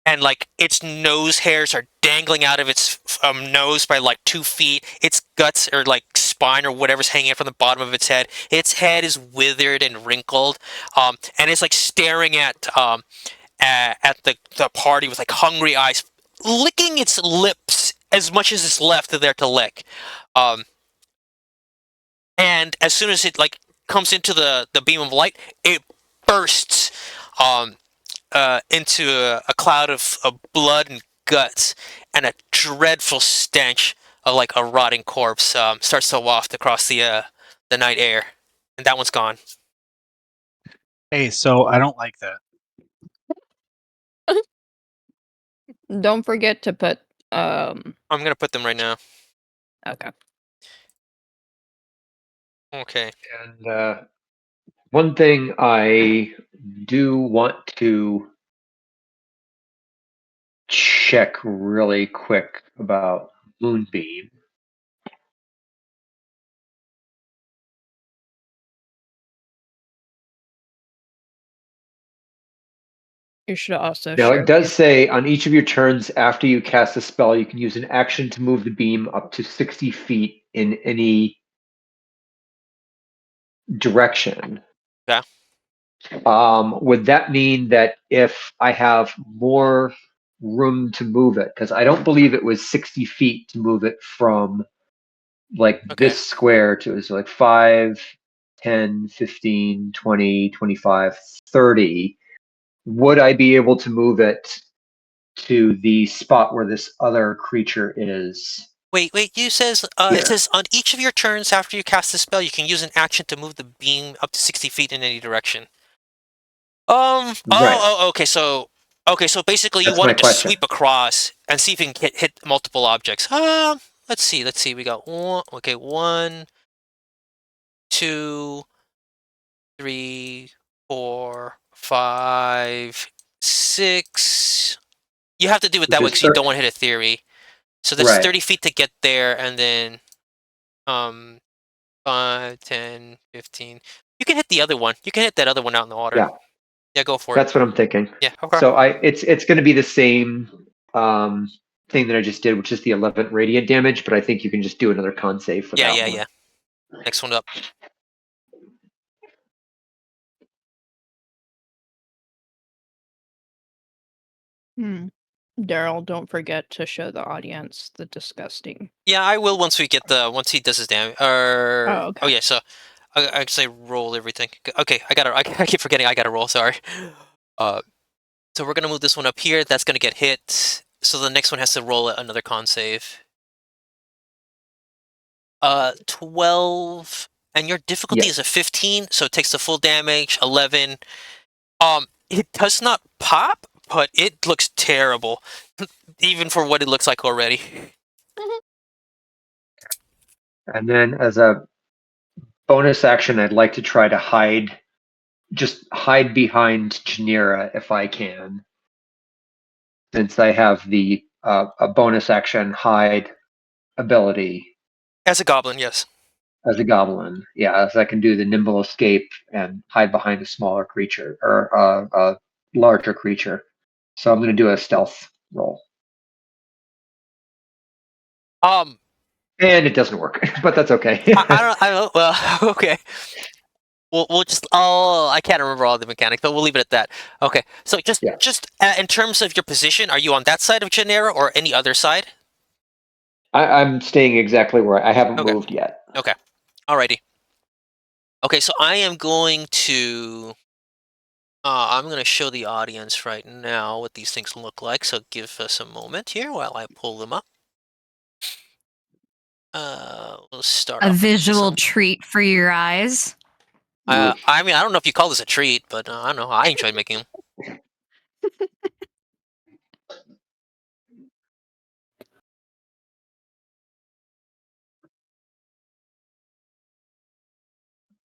and like its nose hairs are dangling out of its nose by like 2 feet. Its guts or like spine or whatever's hanging out from the bottom of its head. Its head is withered and wrinkled, and it's like staring at the party with like hungry eyes, licking its lips as much as it's left there to lick. Um, and as soon as it like comes into the beam of light, it bursts um, into a cloud of blood and guts, and a dreadful stench of like a rotting corpse starts to waft across the night air, and that one's gone. Hey, so I don't like that. Don't forget to put I'm gonna put them right now. okay. Okay. And one thing I do want to check really quick about Moonbeam. You should also Now, share it does the say on each of your turns after you cast a spell, you can use an action to move the beam up to 60 feet in any direction. Yeah. Would that mean that if I have more room to move it, because I don't believe it was 60 feet to move it from like Okay. this square to it's like 5, 10, 15, 20, 25, 30. Would I be able to move it to the spot where this other creature is? Wait. You says it Here. says on each of your turns after you cast a spell, you can use an action to move the beam up to 60 feet in any direction. Right. Okay. So basically, you That's want my to just question. sweep across and see if you can hit multiple objects. Let's see. We got one. Okay, 1, 2, 3, 4, 5, 6. You have to do it Which that way is because you don't want to hit a theory. So that's right. 30 feet to get there, and then um 5, 10, 15. You can hit the other one. You can hit that other one out in the water. Yeah. Yeah, go for it. That's what I'm thinking. Yeah, okay. So it's going to be the same thing that I just did, which is the 11 radiant damage, but I think you can just do another con save for that one. Yeah. Next one up. Daryl, don't forget to show the audience the disgusting. Yeah, I will once once he does his damage. Oh, okay. Yeah, so I say roll everything. Okay, I keep forgetting I gotta roll. Sorry. So we're gonna move this one up here. That's gonna get hit. So the next one has to roll another con save. 12, and your difficulty Yes. is a 15, so it takes the full damage. 11. It does not pop, but it looks terrible, even for what it looks like already. And then as a bonus action, I'd like to try to just hide behind Janira if I can, since I have the a bonus action hide ability As a goblin, yes. as a goblin. Yeah, as I can do the nimble escape and hide behind a smaller creature or a larger creature. So I'm going to do a stealth roll, Um, and it doesn't work, but that's okay. I don't. Well, okay. We'll just. Oh, I can't remember all the mechanics, but we'll leave it at that. Okay. So Yeah. just in terms of your position, are you on that side of Genera or any other side? I'm staying exactly where I haven't Okay. moved yet. Okay. Alrighty. Okay, so I am going to. I'm going to show the audience right now what these things look like. So give us a moment here while I pull them up. We'll start A off with this visual one. treat for your eyes. I mean, I don't know if you call this a treat, but I don't know. I enjoy making them.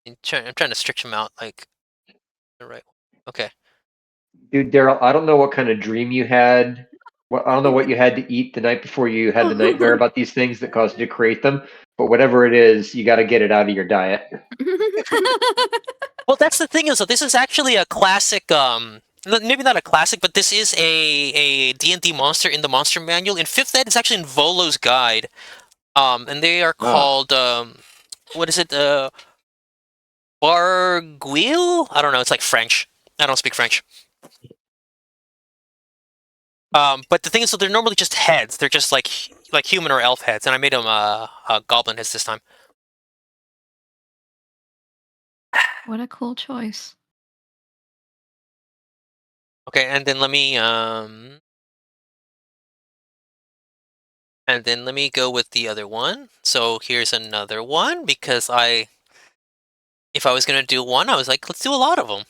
I'm trying to stretch them out like the right. Okay. Dude, Daryl, I don't know what kind of dream you had. I don't know what you had to eat the night before you had the nightmare about these things that caused you to create them. But whatever it is, you got to get it out of your diet. Well, that's the thing is that this is actually a classic. Maybe not a classic, but this is a D&D monster in the monster manual. In fifth ed, it's actually in Volo's guide. And they are called what is it? Barguil? I don't know. It's like French. I don't speak French. But the thing is, so they're normally just heads. They're just like human or elf heads, and I made them goblin heads this time. What a cool choice. Okay, and then let me go with the other one. So here's another one because if I was gonna do one, I was like, let's do a lot of them.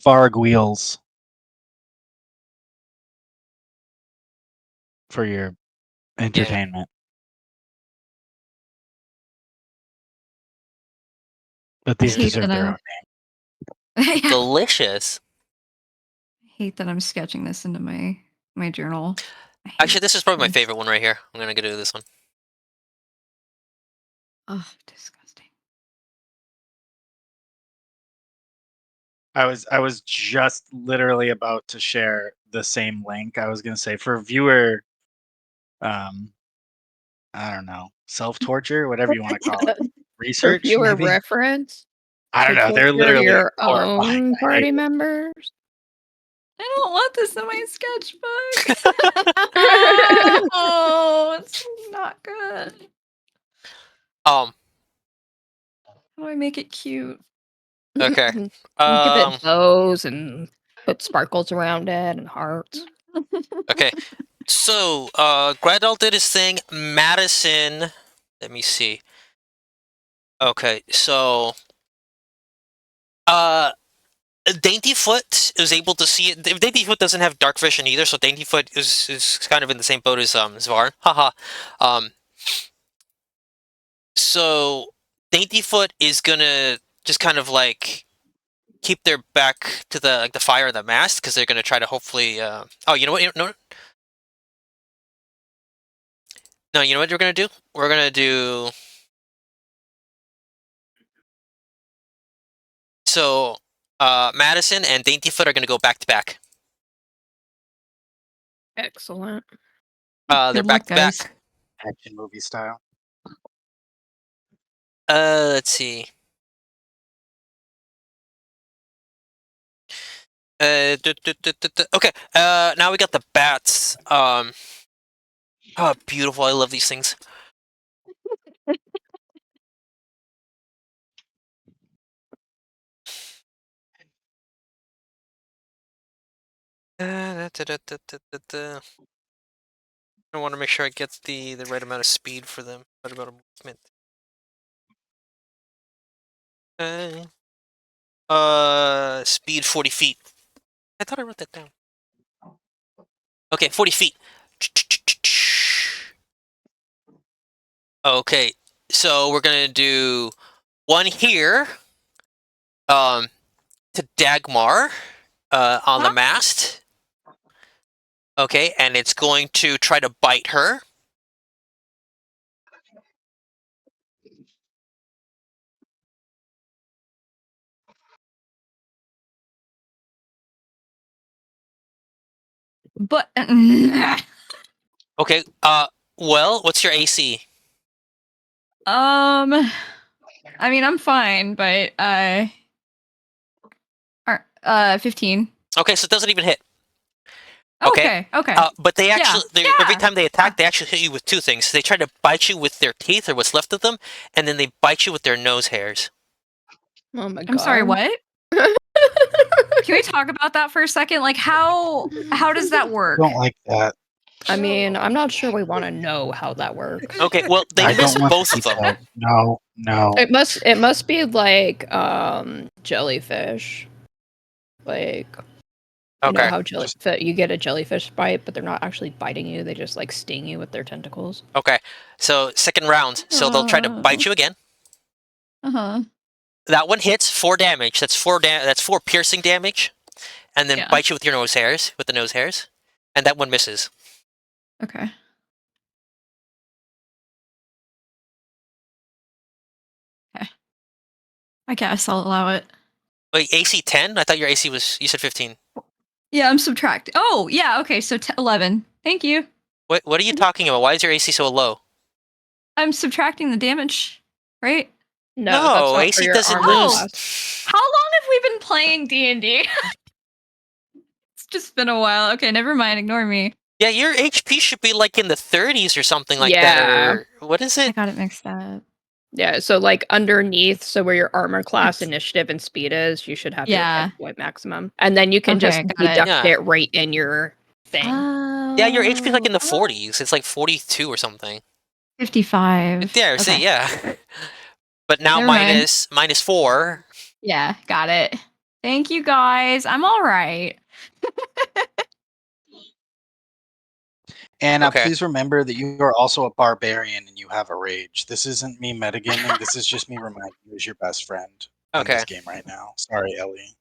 Varg wheels for your entertainment. But these I hate deserve that their I'm- own. I Delicious. hate that I'm sketching this into my journal. I hate Actually, this is probably my this. favorite one right here. I'm gonna go do this one. Oh, disgusting. I was just literally about to share the same link. I was gonna say for viewer, I don't know, self torture, whatever you want to call it, For research viewer maybe. reference, I to don't know. They're torture literally your horrifying. own I hate party it. members. I don't want this in my sketchbook. Oh, it's not good. Um. How do I make it cute? Okay. Give Um. it bows and put sparkles around it and hearts. Okay. So, Gradal did his thing. Madison. Let me see. Okay. So, uh, Daintyfoot is able to see it. Daintyfoot doesn't have dark vision either, so Daintyfoot is kind of in the same boat as Zvar. Haha. Um. So Daintyfoot is gonna just kind of like keep their back to the fire of the mast because they're gonna try to hopefully. Oh, you know what? No, no. You know what we're gonna do? We're gonna do. So, Madison and Daintyfoot are gonna go back to back. Excellent. They're Good back luck, to guys. back. Action movie style. Let's see. Okay. Now we got the bats. Oh, beautiful! I love these things. I want to make sure I get the right amount of speed for them, right amount of movement. Speed 40 feet. I thought I wrote that down. Okay, 40 feet. Okay, so we're gonna do one here, to Dagmar, on the Huh? mast. Okay, and it's going to try to bite her. But Okay, well, what's your AC? I mean, I'm fine, but 15. Okay, so it doesn't even hit. Okay. Okay. But they actually, every Yeah. time they attack, they actually hit you with two things. They try to bite you with their teeth or what's left of them, and then they bite you with their nose hairs. Oh my god. I'm sorry, what? Can we talk about that for a second? Like how does that work? Don't like that. I mean, I'm not sure we want to know how that works. Okay, well, they I miss don't want both the of them. details. No, no. It must be like jellyfish. Like you know Okay. how jellyfish you get a jellyfish bite, but they're not actually biting you, they just like sting you with their tentacles. Okay. So, second round. So they'll try to bite you again. Uh-huh. That one hits 4 damage. That's 4 piercing damage. And then Yeah. bite you with your nose hairs, with the nose hairs. And that one misses. Okay. I guess I'll allow it. Wait, AC 10? I thought your AC was, you said 15. Yeah, I'm subtracting. Oh, yeah, okay, so 11. Thank you. What are you talking about? Why is your AC so low? I'm subtracting the damage, right? No, that's No, not for AC your doesn't armor lose. class. How long have we been playing D&D? It's just been a while. Okay, never mind. Ignore me. Yeah, your HP should be like in the 30s or something like that. Yeah. Or what is I it? got it mixed up. Yeah, so like underneath, so where your armor class, initiative, and speed is, you should have your Yeah. hit point maximum. And then you can Okay, just got it. deduct Yeah. it right in your thing. Yeah, your HP is like in the Oh, 40s. It's like 42 or something. 55. Yeah, see, Okay. yeah. But now Never mind. minus 4. Yeah, got it. Thank you guys. I'm all right. And Okay. please remember that you are also a barbarian and you have a rage. This isn't me metagaming. This is just me reminding you as your best friend on Okay. this game right now. Sorry, Ellie.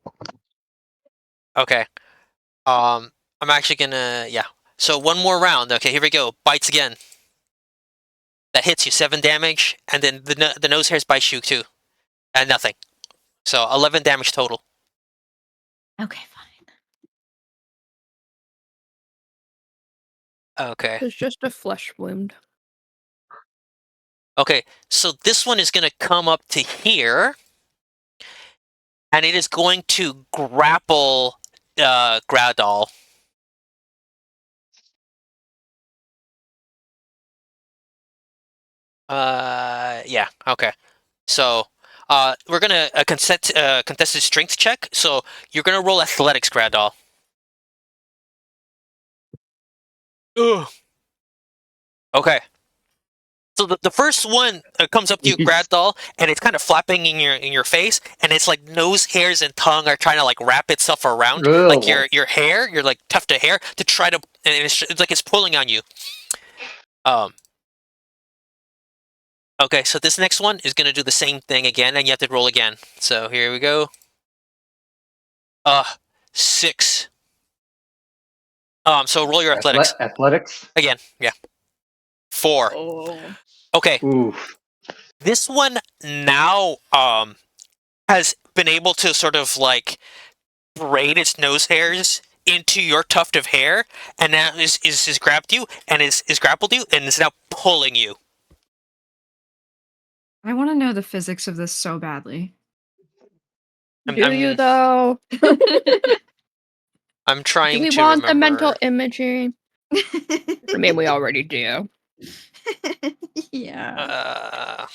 Okay. I'm actually gonna, yeah. So one more round. Okay, here we go. Bites again. That hits you 7 damage, and then the nose hairs bite you too, and nothing. So 11 damage total. Okay, fine. Okay. It's just a flesh wound. Okay. So this one is gonna come up to here, and it is going to grapple Gradal. Yeah. Okay. So, we're gonna contested strength check. So you're gonna roll athletics, Gradal. Ugh. Okay. So the first one comes up to you, Gradal, and it's kind of flapping in your face, and it's like nose hairs and tongue are trying to like wrap itself around like Ugh. your hair, your like tuft of hair to try to, and it's like it's pulling on you. Okay, so this next one is gonna do the same thing again, and you have to roll again. So here we go. 6. So roll your athletics Athletics. again. Yeah. 4. Oh. Okay, Oof. this one now has been able to sort of like braid its nose hairs into your tuft of hair, and now is grabbed you and is grappled you and is now pulling you. I want to know the physics of this so badly. Do you though? I'm trying Do we to want remember. the mental imagery? Or maybe we already do. Yeah.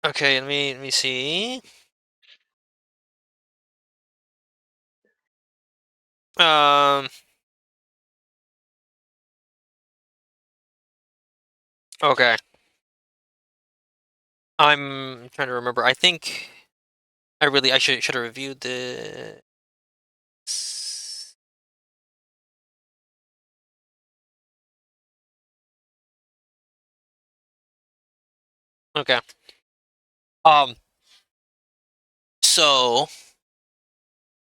Okay, let me see. Okay. I'm trying to remember. I think I should have reviewed the. Okay. Um. So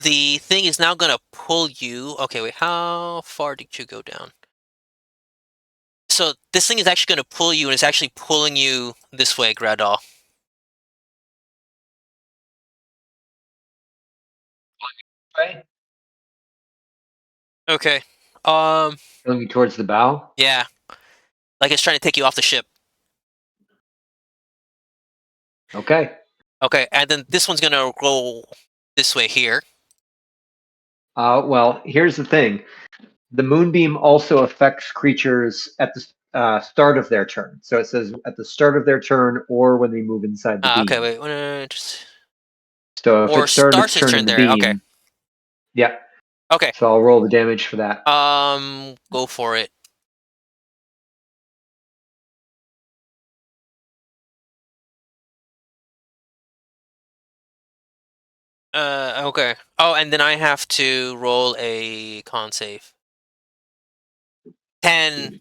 the thing is now gonna pull you. Okay, wait. How far did you go down? So this thing is actually gonna pull you, and it's actually pulling you this way, Gradal. Right? Okay. Pulling you towards the bow. Yeah. Like it's trying to take you off the ship. Okay. Okay, and then this one's gonna roll this way here. Well, here's the thing. The moonbeam also affects creatures at the start of their turn. So it says at the start of their turn or when they move inside the Okay, beam. wait. So if Or it started its starts its turn turn in the there. Okay. beam, yeah. Okay. So I'll roll the damage for that. Go for it. Okay. Oh, and then I have to roll a con save. 10.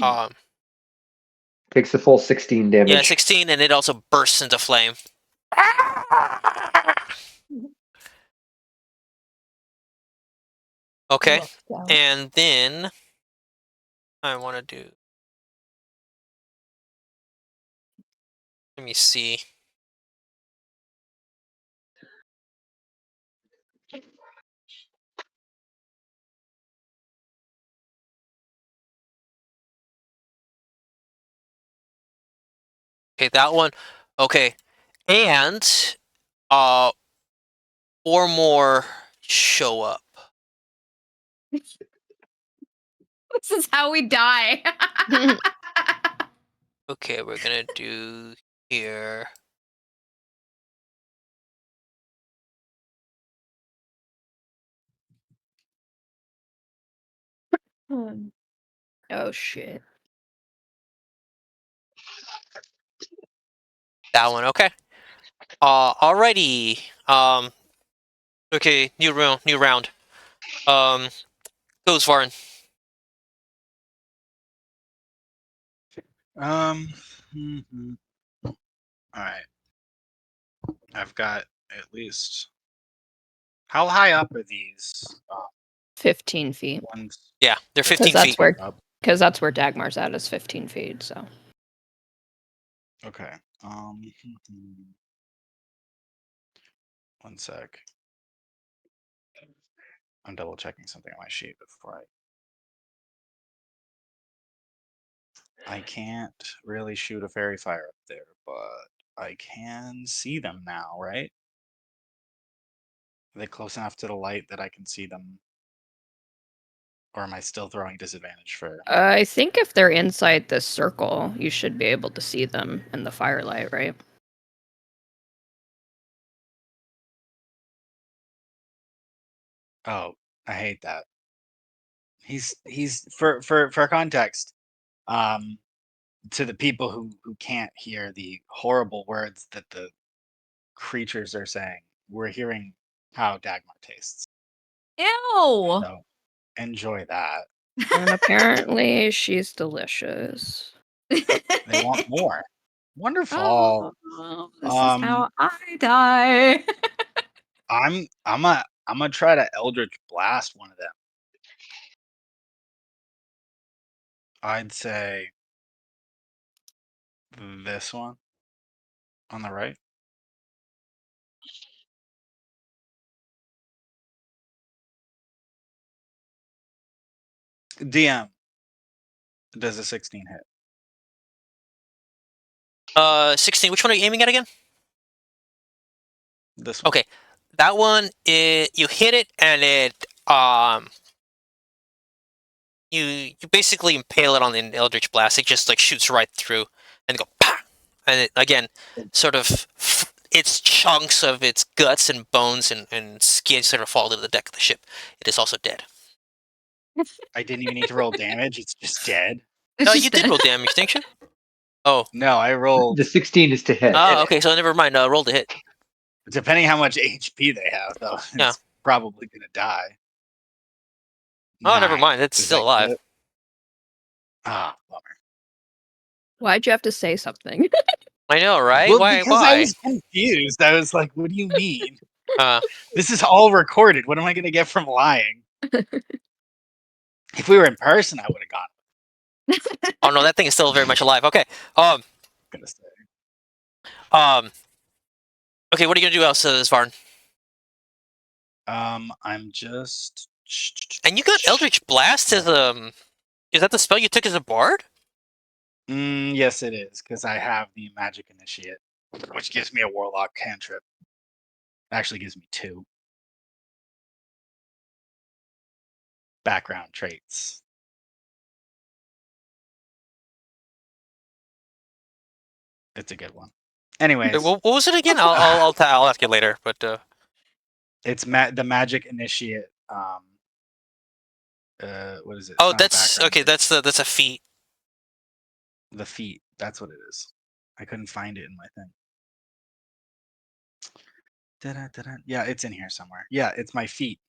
Um, Takes the full 16 damage. yeah, 16, and it also bursts into flame. Okay, and then I want to do. Let me see. Okay, that one. Okay, and uh, 4 more show up. This is how we die. Okay, we're gonna do here. Oh shit. That one. Okay. Alrighty. Okay, new round. New round. Goes Varin. Mhm. All right. I've got at least. How high up are these 15 feet. ones? Yeah, they're that 15 that's feet. where- up? Because that's where Dagmar's at, is 15 feet, so. Okay. One sec. I'm double checking something on my sheet before I can't really shoot a fairy fire up there, but I can see them now, right? Are they close enough to the light that I can see them? Or am I still throwing disadvantage for? I think if they're inside this circle, you should be able to see them in the firelight, right? Oh, I hate that. He's for context. To the people who can't hear the horrible words that the creatures are saying, we're hearing how Dagmar tastes. Ew. So enjoy that. And apparently she's delicious. They want more. Wonderful. Oh, this is Um, how I die. I'm gonna try to Eldritch Blast one of them. I'd say this one on the right. DM, does a 16 hit? 16. Which one are you aiming at again? This one. Okay. that one, you hit it and it you basically impale it on the Eldritch Blast. It just like shoots right through and go pa, and it again sort of its chunks of its guts and bones and skin sort of fall to the deck of the ship. It is also dead. I didn't even need to roll damage. It's just dead. It's Oh, just you did dead. roll damage, didn't you? Oh, No, I rolled. The 16 is to hit. oh, okay. So never mind. Roll to hit. Depending how much HP they have, though, it's Yeah. probably gonna die. Oh, never 9. mind. It's Does still that alive. get it? Ah, bummer. Why'd you have to say something? I know, right? Well, Why? because I Why? was confused. I was like, "What do you mean? Uh, This is all recorded. What am I gonna get from lying?" If we were in person, I would have gone. oh no, that thing is still very much alive. Okay. Gonna say. Okay. What are you gonna do else, Svarn? I'm just. And you got Eldritch Blast as is that the spell you took as a bard? Yes, it is because I have the Magic Initiate, which gives me a Warlock cantrip. Actually, gives me 2 background traits. It's a good one. Anyways, Wait, what was it again? I'll ask you later. But it's the Magic Initiate. What is it? It's oh, not a that's background okay. trait. That's a feat. The feat. That's what it is. I couldn't find it in my thing. Da-da-da-da. Yeah, it's in here somewhere. Yeah, it's my feat.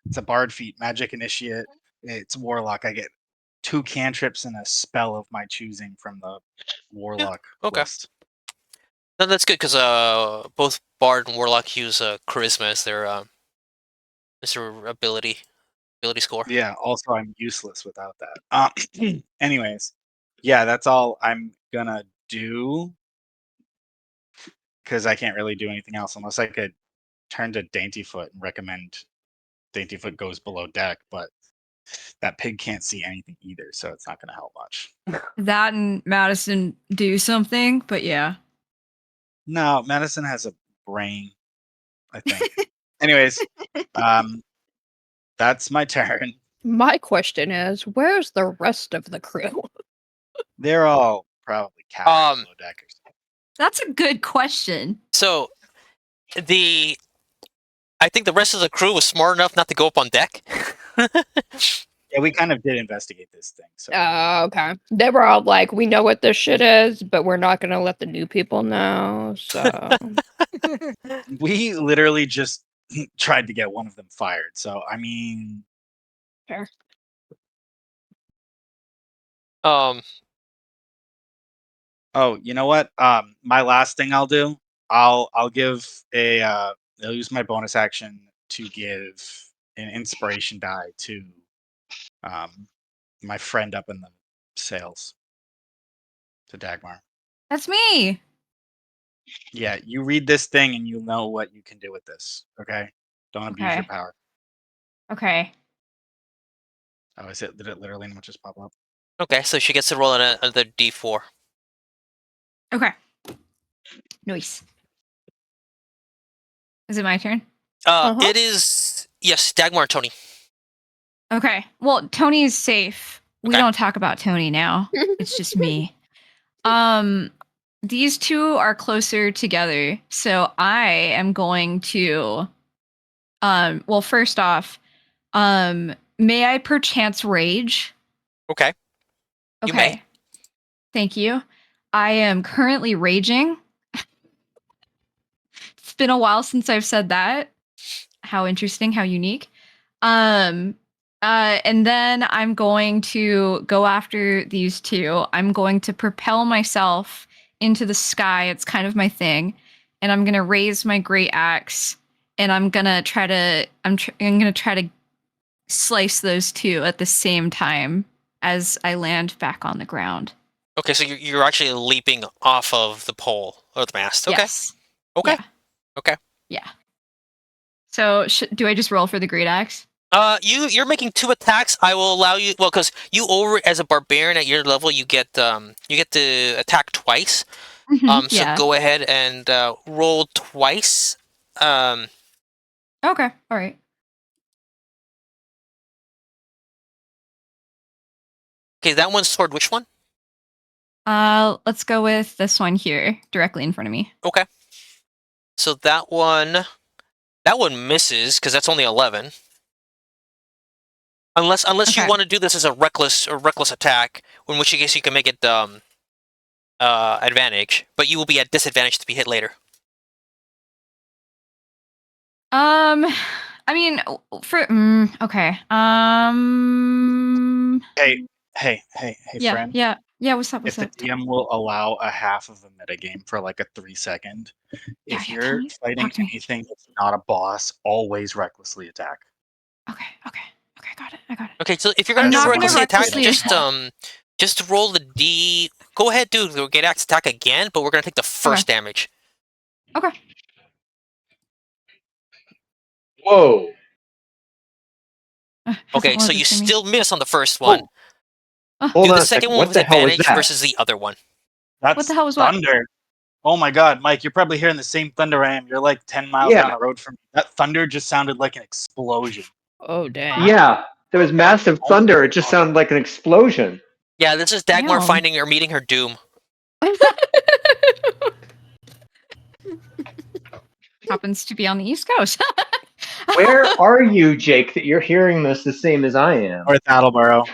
It's a bard feat, Magic Initiate. It's Warlock. I get 2 cantrips and a spell of my choosing from the Warlock Okay. list. No, that's good because both bard and warlock use charisma as their ability score. Yeah. Also, I'm useless without that. Anyways, yeah, that's all I'm gonna do because I can't really do anything else unless I could turn to Daintyfoot and recommend Daintyfoot goes below deck, but that pig can't see anything either, so it's not going to help much. That and Madison do something, but yeah. No, Madison has a brain, I think. Anyways, that's my turn. My question is, where's the rest of the crew? They're all probably cowered below deckers. That's a good question. So I think the rest of the crew was smart enough not to go up on deck. Yeah, we kind of did investigate this thing. So Okay. They were all like, we know what this shit is, but we're not gonna let the new people know. So we literally just tried to get one of them fired. So I mean, fair. oh, you know what? My last thing I'll do, I'll give I'll use my bonus action to give an inspiration die to my friend up in the sails, to Dagmar. That's me. Yeah, you read this thing and you'll know what you can do with this. Okay, don't abuse your Okay. power. Okay. Oh, did it literally not just pop up? Okay, so she gets to roll another d4. Okay. Nice. Is it my turn? It is yes, Dagmar and Tony. Okay. Well, Tony's safe. We Okay. don't talk about Tony now. It's just me. These two are closer together, so I am going to well, first off, may I perchance rage? Okay. You Okay. may. Thank you. I am currently raging. It's been a while since I've said that. How interesting, how unique. And then I'm going to go after these two. I'm going to propel myself into the sky. It's kind of my thing. And I'm going to raise my great axe and I'm going to try to I'm going to try to slice those two at the same time as I land back on the ground. Okay, so you're actually leaping off of the pole or the mast. Okay. Yes. Okay. Yeah. Okay. Yeah. So do I just roll for the great axe? You're making 2 attacks. I will allow you. Well, because you as a barbarian at your level, you get to attack twice. So Yeah. go ahead and roll twice. Okay. All right. Okay, that one's toward which one? Let's go with this one here, directly in front of me. Okay. So that one misses because that's only 11. Unless you Okay. want to do this as a reckless attack, in which case you can make it advantage, but you will be at disadvantage to be hit later. I mean, for okay. Hey, Yeah, friend. yeah, yeah. What's up? If What's the up? DM will allow a half of a metagame for like a 3-second, Yeah, if yeah. Tell you're me. fighting Talk to me. anything that's not a boss, always recklessly attack. Okay. Got it. I got it. Okay, so if you're I'm gonna do not gonna recklessly attack, recklessly attack. just roll the D. Go ahead, do the get axe attack again, but we're gonna take the first damage. Okay. Whoa. Hasn't Okay, so loaded you for me. still miss on the first one. Hold Do the on a second second. one What with the hell was advantage that? versus the other one. That's What the hell was what? thunder. Oh my god, Mike, you're probably hearing the same thunder I am. You're like 10 miles Yeah. down the road from me. That thunder just sounded like an explosion. Oh dang. Yeah. There was massive thunder. It just sounded like an explosion. Yeah, this is Dagmar Damn. finding or meeting her doom. Happens to be on the East Coast. Where are you, Jake, that you're hearing this the same as I am? North Attleboro.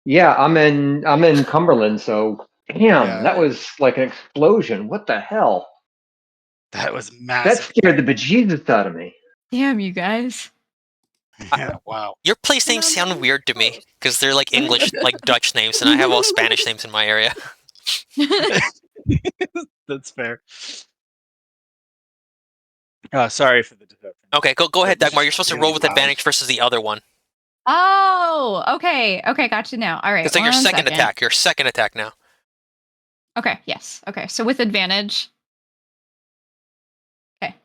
Yeah, I'm in Cumberland, so damn, Yeah. that was like an explosion. What the hell? That was That massive. scared the bejesus out of me. Damn, you guys. Yeah, wow. Your place names sound weird to me because they're like English, like Dutch names, and I have all Spanish names in my area. That's fair. Sorry for the disruption. Okay, go ahead, That was Dagmar. just You're supposed to really roll with loud. advantage versus the other one. Oh, okay. Gotcha now. All right. So your One second second. attack. Your second attack now. Okay. Yes. Okay. So with advantage. Okay.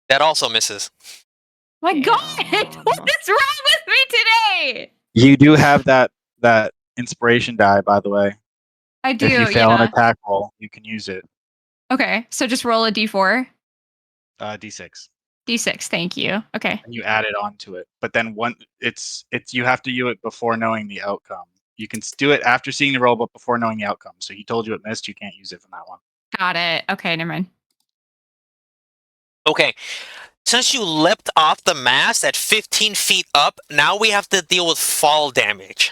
That also misses. My Damn. God, what is wrong with me today? You do have that inspiration die, by the way. I do. If you fail an Yeah. attack roll, you can use it. Okay. So just roll a d4, D6, d6. Thank you. Okay. and you add it onto it. But then it's you have to do it before knowing the outcome. You can do it after seeing the roll, but before knowing the outcome. So he told you it missed. You can't use it from that one. Got it. Okay. Never mind. Okay. Since you leapt off the mast at 15 feet up, now we have to deal with fall damage.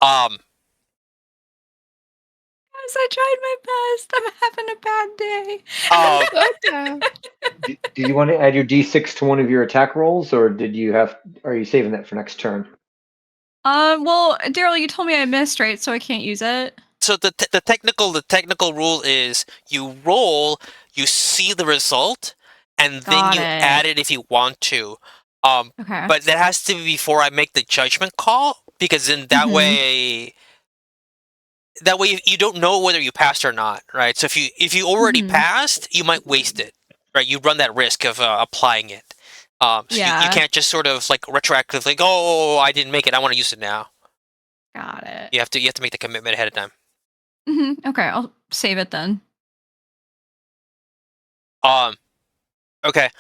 Guys, I tried my best. I'm having a bad day. Okay. Do you want to add your D6 to one of your attack rolls, or are you saving that for next turn? Well, Daryl, you told me I missed, right? So I can't use it. So the technical rule is you roll, you see the result, and then Got you it. add it if you want to. Okay. But that has to be before I make the judgment call, because then that way you don't know whether you passed or not, right? So if you already passed, you might waste it, right? You run that risk of applying it. So you Yeah. can't just sort of like retroactively go, oh, I didn't make it, I want to use it now. Got it. You have to make the commitment ahead of time. Okay, I'll save it then. Okay.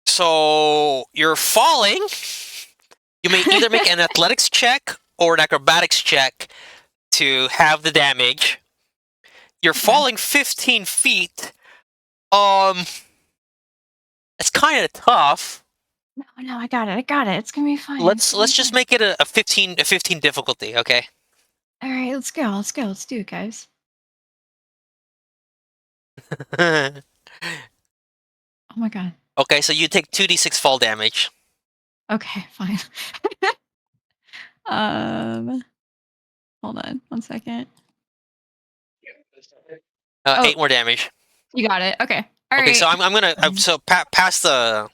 So you're falling. You may either make an athletics check or an acrobatics check to have the damage. You're falling 15 feet. It's kind of tough. No, I got it. It's gonna be fine. Let's just make it a 15 difficulty, okay? All right, let's go. Let's do it, guys. Okay, Oh my God. so you take 2d6 fall damage. Okay, fine. Hold on 1 second. 8 more damage. You got it. Okay. All Okay, right. so I'm gonna past the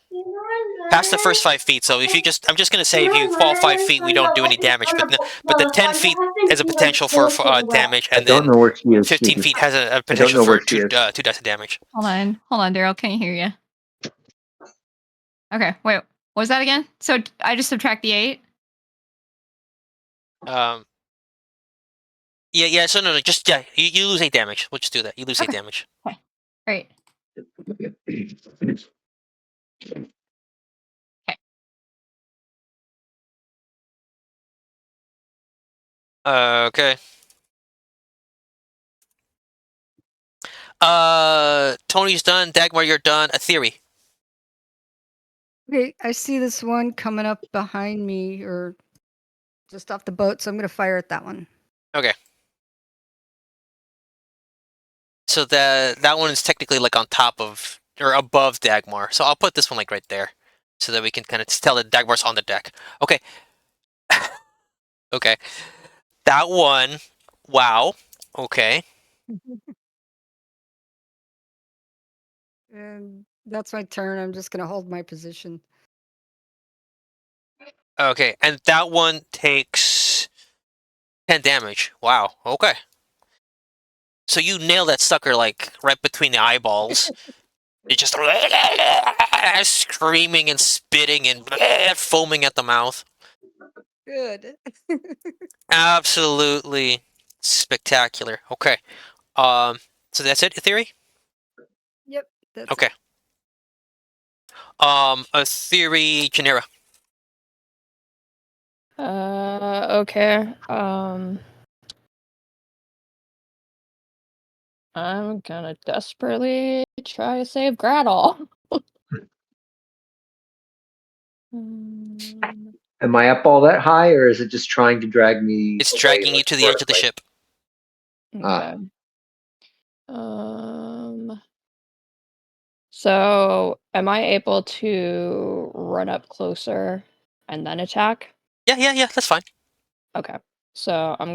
first 5 feet. So if you I'm just gonna say if you fall 5 feet, we don't do any damage. But the 10 feet has a potential for damage, and I don't then know where she is. 15 feet has a I don't potential know for where she is. 2 dice of damage. Hold on, Daryl. Can't hear you. Okay, wait. What was that again? So I just subtract the 8. Yeah. So no. Just you lose 8 damage. We'll just do that. You lose 8 Okay. damage. Right. Okay. Tony's done. Dagmar, you're done. A theory. Okay, I see this one coming up behind me or just off the boat, so I'm gonna fire at that one. Okay. So that one is technically like on top of or above Dagmar. So I'll put this one like right there, so that we can kind of tell that Dagmar's on the deck. Okay. Okay. That one. Wow. Okay. And that's my turn. I'm just gonna hold my position. Okay. And that one takes 10 damage. Wow. Okay. So you nail that sucker like right between the eyeballs. It's just screaming and spitting and foaming at the mouth. Good. Absolutely spectacular. Okay. Um. So that's it. Theory. Yep, that's Okay. it. A theory genera. Okay. I'm gonna desperately try to save Graddle. Um, Am I up all that high, or is it just trying to drag me It's away, dragging you like to the edge of the vertically? ship. okay. Um. So, am I able to run up closer and then attack? Yeah. That's fine. Okay. So I'm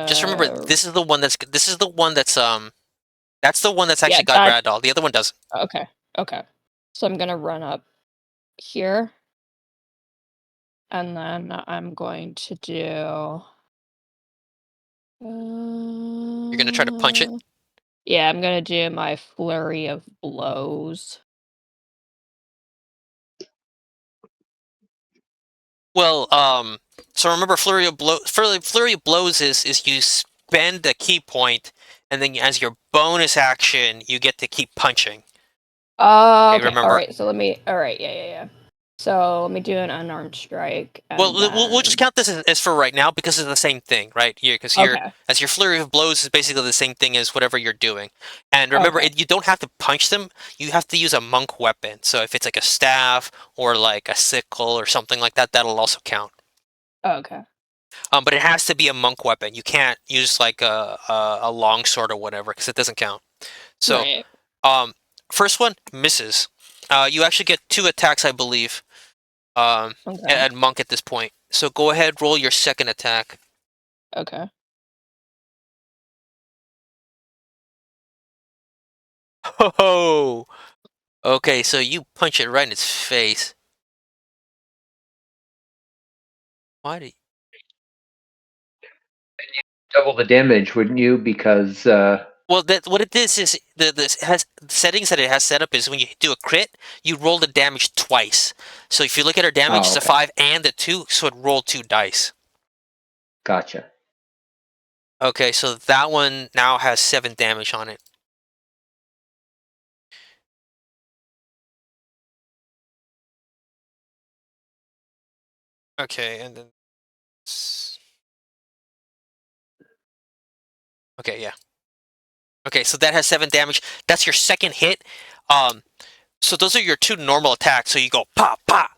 Just remember, gonna. this is the one that's that's the one that's Yeah, actually got that. Gradoll. The other one doesn't. Okay. Okay. So I'm gonna run up here, and then I'm going to do. You're gonna try to punch it. Yeah, I'm gonna do my flurry of blows. Well, so remember, flurry of blows is you spend a key point, and then as your bonus action, you get to keep punching. Okay, Okay. All remember. right. So let me. All right. Yeah. So let me do an unarmed strike, Well, and we'll just then. count this as for right now because it's the same thing, right? Because Okay. as your flurry of blows is basically the same thing as whatever you're doing. And remember, Okay. you don't have to punch them. You have to use a monk weapon. So if it's like a staff or like a sickle or something like that, that'll also count. Okay. But it has to be a monk weapon. You can't use like a long sword or whatever because it doesn't count. So, Right. um, first one misses. You actually get 2 attacks, I believe. Okay. At monk at this point. So go ahead, roll your second attack. Okay. Oh, okay. So you punch it right in its face. Why did? Double the damage, wouldn't you? Because Well, that what it is the has settings that it has set up is when you do a crit, you roll the damage twice. So if you look at our damage, oh, it's a okay, 5 and a 2, so it rolled 2 dice. gotcha. Okay, so that one now has 7 damage on it. Okay, and then okay, yeah. Okay, so that has 7 damage. That's your second hit. So those are your 2 normal attacks. So you go pop pop.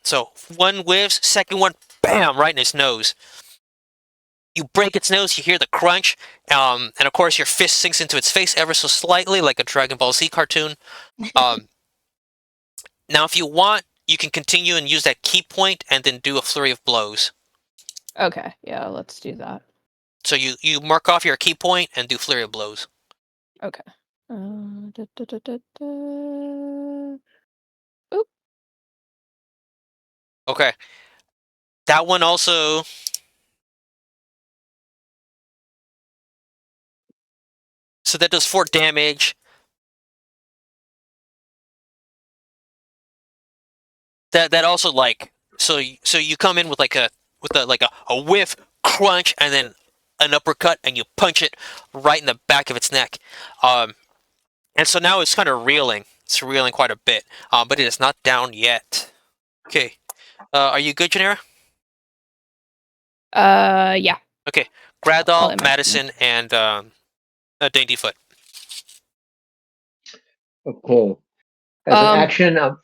So one whiffs, second one, bam, right in his nose. You break its nose, you hear the crunch, and of course your fist sinks into its face ever so slightly, like a Dragon Ball Z cartoon. Um, Now, if you want, you can continue and use that key point, and then do a flurry of blows. Okay. Yeah. Let's do that. So you mark off your key point and do flurry of blows. Okay. Da, da, da, da, da. Oop. Okay, that one also. So that does 4 damage. That also like so you come in with like a whiff crunch and then an uppercut, and you punch it right in the back of its neck. And so now it's kind of reeling. It's reeling quite a bit, but it is not down yet. Okay. Are you good, Janera? Yeah. Okay. I'll Gradoll, imagine. Madison, and Daintyfoot. Okay. As an Um, action,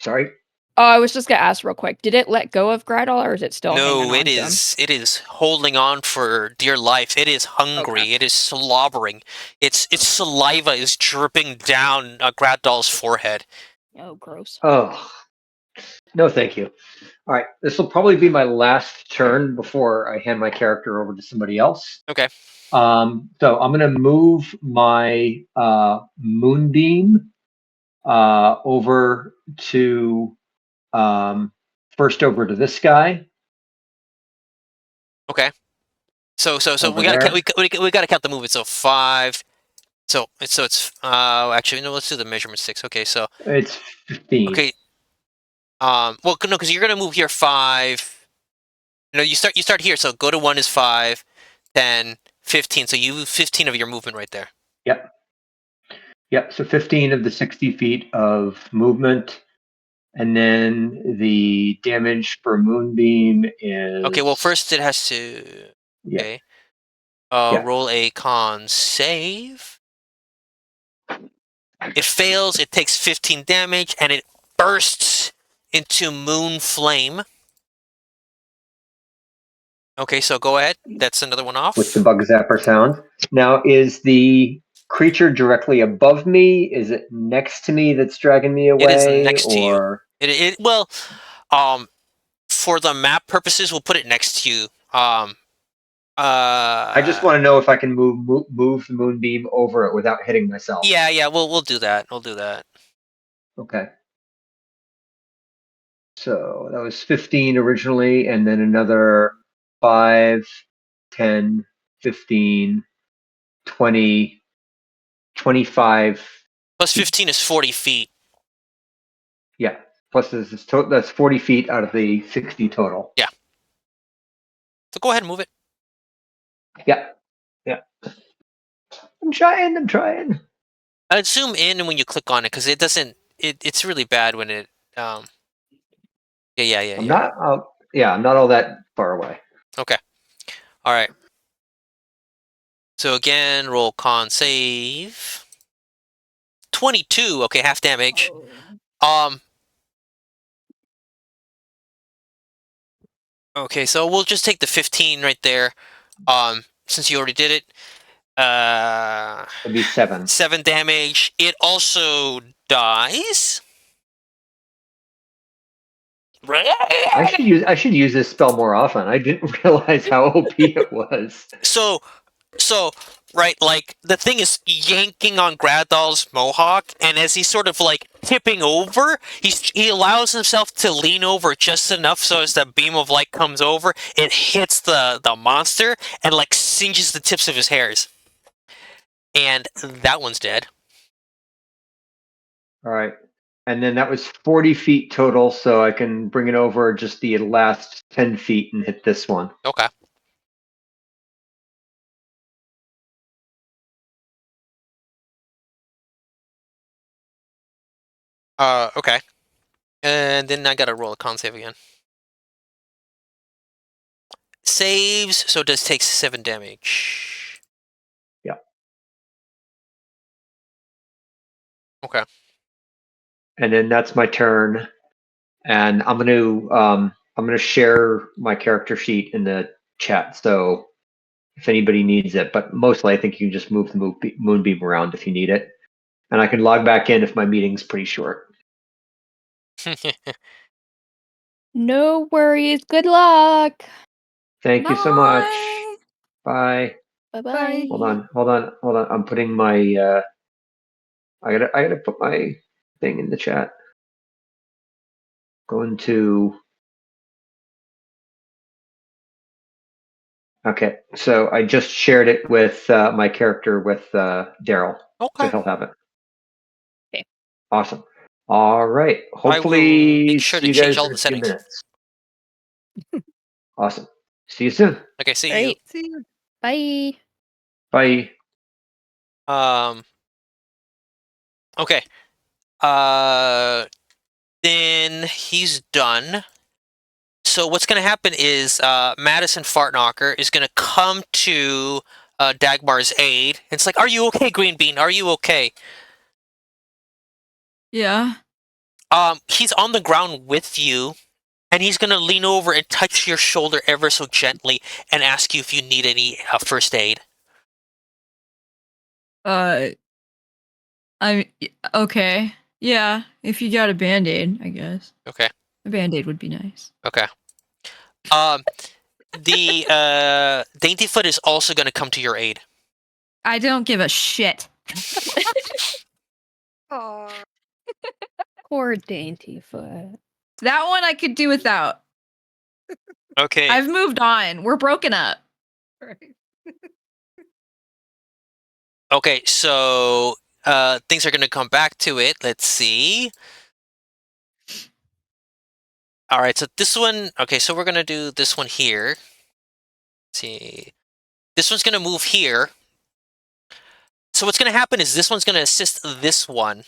sorry. Oh, I was just gonna ask real quick. Did it let go of Gradle, or is it still hanging No, on it to him? is. It is holding on for dear life. It is hungry. Okay. It is slobbering. Its saliva is dripping down Gradoll's forehead. Oh, gross. Oh, no, thank you. All right, this will probably be my last turn before I hand my character over to somebody else. Okay. So I'm going to move my moonbeam over to first over to this guy. Okay. So Over we gotta there. we gotta count the movement. So 5. So it's actually no. Let's do the measurement 6. Okay. So It's 15. okay. Well, no, because you're gonna move here 5. No, you start here. So go to 1 is 5, 10, 15. So you move 15 of your movement right there. Yep. Yep. So 15 of the 60 feet of movement. And then the damage for Moonbeam is. Okay. Well, first it has to. Yeah. Okay. Yeah. Roll a con save. It fails. It takes 15 damage, and it bursts into moon flame. Okay, so go ahead. That's another one off. With the bug zapper sound. Now, is the creature directly above me? Is it next to me that's dragging me away? It is next to you. Or Well, for the map purposes, we'll put it next to you. I just want to know if I can move the moonbeam over it without hitting myself. Yeah, we'll do that. We'll do that. Okay. So that was 15 originally, and then another 5, 10, 15, 20, 25. Plus 15 is 40 feet. Yeah. Plus that's 40 feet out of the 60 total. Yeah. So go ahead and move it. Yeah. Yeah. I'm trying. I'd zoom in when you click on it because it doesn't. It's really bad when it. Yeah. I'm not all that far away. Okay. All right. So again, roll con save. 22. Okay, half damage. Okay, so we'll just take the 15 right there. Since you already did it. It'd be 7. 7 damage. It also dies. I should use this spell more often. I didn't realize how OP it was. So right, like the thing is yanking on Gradoll's mohawk, and as he's sort of like tipping over, he allows himself to lean over just enough so as the beam of light comes over, it hits the monster and like singes the tips of his hairs. And that one's dead. All right. And then that was 40 feet total, so I can bring it over just the last 10 feet and hit this one. Okay. Okay. And then I gotta roll a con save again. Saves, so it does take 7 damage. Yeah. Okay. And then that's my turn. And I'm gonna share my character sheet in the chat, so if anybody needs it, but mostly I think you can just move the moonbeam around if you need it. And I can log back in if my meeting's pretty short. No worries. Good luck. Thank you so much. Bye. Bye. Bye-bye. Hold on. I'm putting my I gotta put my thing in the chat. Going to. Okay, so I just shared it with my character with Daryl, so Okay. he'll have it. Okay. Awesome. All right. I will Hopefully, make sure to see you change guys all in the a few settings. minutes. Awesome. See you soon. Okay, see you. Great. See you. Bye. Bye. Okay. Then he's done. So what's going to happen is Madison Fartknocker is going to come to Dagmar's aid. It's like, are you okay, Green Bean? Are you okay? Yeah. He's on the ground with you, and he's going to lean over and touch your shoulder ever so gently and ask you if you need any first aid. Okay. Yeah, if you got a band-aid, I guess. Okay. A band-aid would be nice. Okay. The Daintyfoot is also going to come to your aid. I don't give a shit. Aw. Poor Daintyfoot. That one I could do without. Okay. I've moved on. We're broken up. Right. Okay, so things are going to come back to it. Let's see. All right, so this one. Okay, so we're going to do this one here. Let's see. This one's going to move here. So what's going to happen is this one's going to assist this one.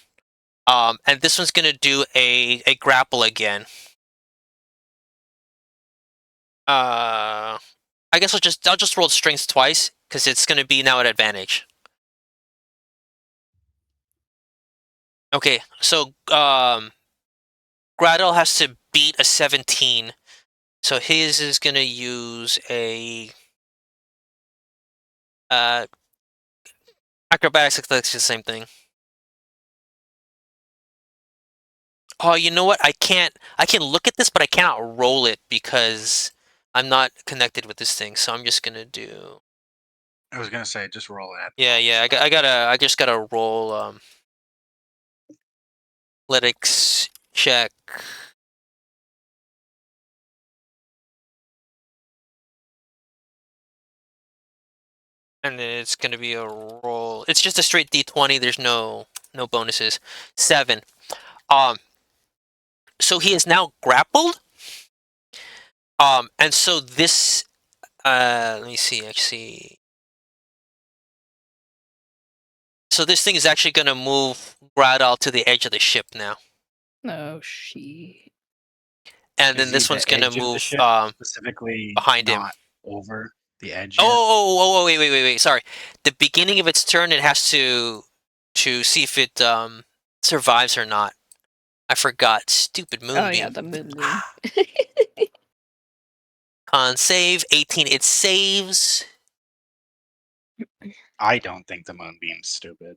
And this one's going to do a grapple again. I guess I'll just roll strength twice because it's going to be now at advantage. Okay, so Gradle has to beat a 17. So his is going to use a acrobatics. That's the same thing. Oh, you know what? I can look at this, but I cannot roll it because I'm not connected with this thing. So I'm just gonna do. I was gonna say just roll it. Yeah. I just gotta roll athletics check. And then it's gonna be a roll. It's just a straight D20. There's no bonuses. 7. So he is now grappled. And so this. Let me see. Actually. So this thing is actually gonna move Gradal to the edge of the ship now. Oh, she. And Is then he this the one's gonna edge of the move ship, specifically behind him. not over the edge Oh, yet? oh, wait. Sorry. The beginning of its turn, it has to see if it survives or not. I forgot. Stupid moonbeam. Oh yeah, the moonbeam. Con save 18. It saves. I don't think the moonbeam's stupid.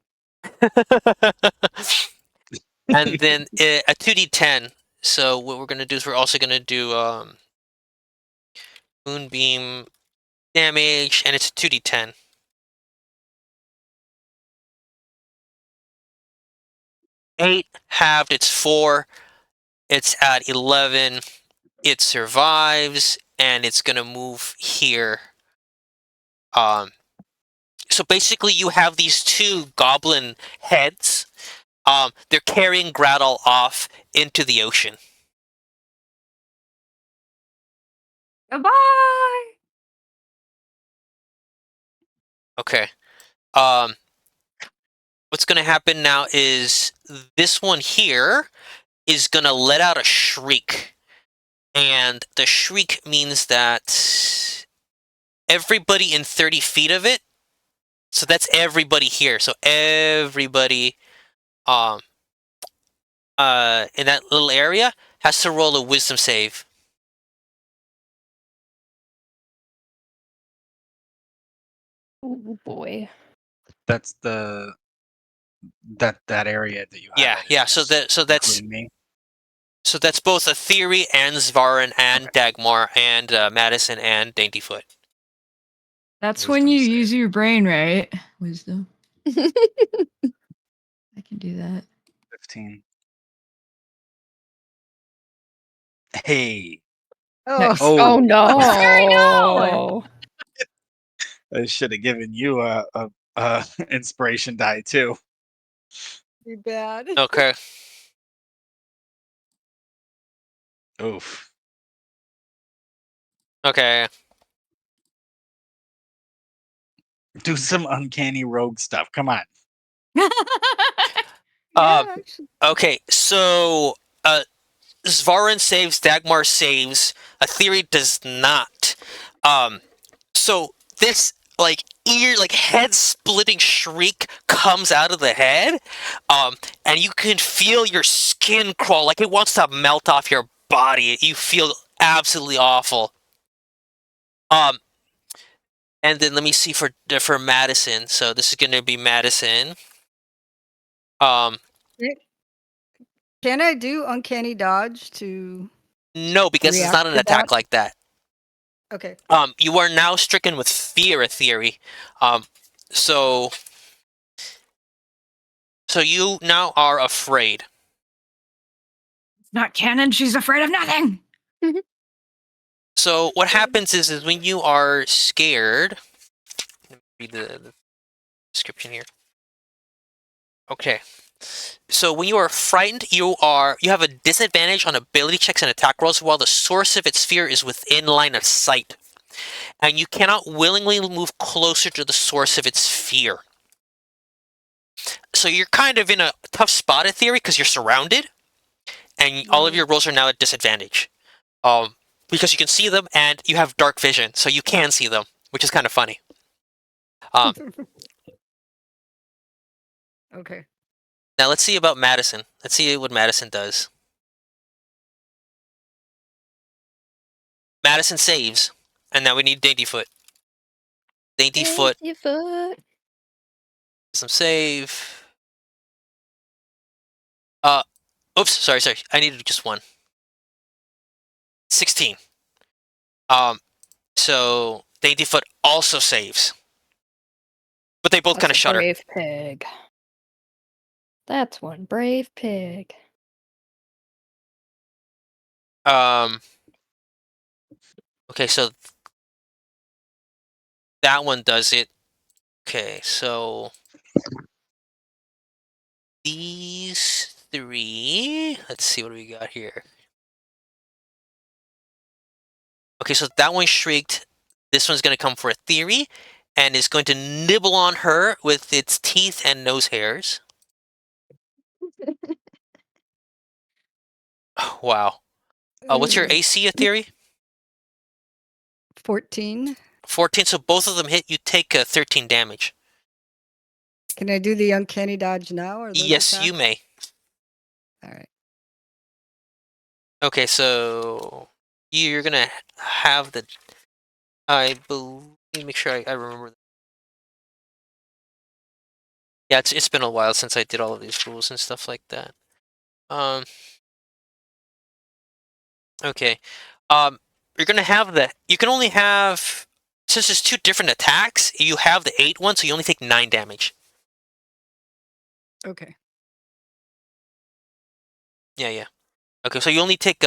And then a 2d10. So what we're gonna do is we're also gonna do moonbeam damage, and it's a 2d10. 8 halved. It's 4. It's at 11. It survives, and it's gonna move here. So basically, you have these two goblin heads. They're carrying Gradle off into the ocean. Goodbye. Okay. What's gonna happen now is this one here is gonna let out a shriek, and the shriek means that everybody in 30 feet of it. So that's everybody here. So everybody in that little area has to roll a wisdom save. Oh boy. That's that area that you Yeah. highlighted. So that's including me. so that's both Aetheri and Svarin and Dagmar and Madison and Daintyfoot. That's Wisdom when you save. use your brain, right? Wisdom. I can do that. 15. Hey. Oh, Nice. Oh no. Sorry, no! I should have given you a inspiration die too. be bad. Okay. Oof. Okay. Do some uncanny rogue stuff. Come on. Yeah, actually. Okay, so Svarin saves, Dagmar saves. A theory does not. So this head splitting shriek comes out of the head, and you can feel your skin crawl like it wants to melt off your body. You feel absolutely awful. Um, and then let me see for Madison. So this is going to be Madison. Um, Can I do uncanny dodge to no, because it's react not an to attack that? like that. Okay. You are now stricken with fear, a theory. So you now are afraid. Not canon. She's afraid of nothing. So what happens is when you are scared, let me read the description here. Okay. So when you are frightened, you have a disadvantage on ability checks and attack rolls while the source of its fear is within line of sight. And you cannot willingly move closer to the source of its fear. So you're kind of in a tough spot in theory because you're surrounded, and all of your rolls are now at disadvantage. Because you can see them and you have dark vision, so you can see them, which is kind of funny. Okay. Now let's see about Madison. Let's see what Madison does. Madison saves, and now we need Daintyfoot. Daintyfoot, Foot. some save. Oops, sorry. I needed just one. 16. So Daintyfoot also saves, but they both kind of That's a shudder. brave pig. That's one brave pig. Okay, so that one does it. Okay, so these three. Let's see what we got here. Okay, so that one shrieked. This one's going to come for a theory, and is going to nibble on her with its teeth and nose hairs. Wow. What's your AC, a theory? 14. 14. So both of them hit. You take 13 damage. Can I do the uncanny dodge now or those Yes, you attacks? may. All right. Okay, so you're gonna have the. I believe. Let me make sure I remember. Yeah, it's been a while since I did all of these rules and stuff like that. Okay. You're gonna have the. You can only have, since there's two different attacks. You have the 8 one, so you only take 9 damage. Okay. Yeah. Okay, so you only take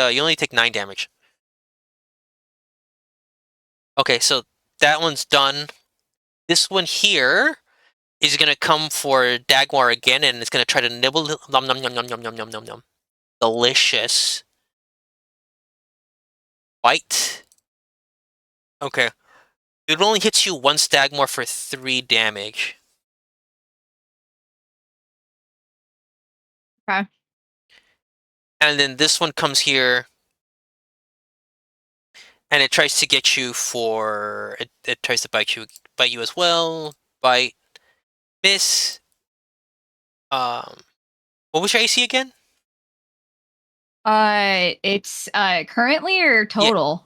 9 damage. Okay, so that one's done. This one here is gonna come for Dagmar again, and it's gonna try to nibble. Nom nom nom nom nom nom nom nom nom. Delicious. Bite. Okay. It only hits you once, Dagmar, for 3 damage. Okay. And then this one comes here, and it tries to get you for. It tries to bite you as well. Bite. Miss. What was your AC again? It's currently or Yeah. total?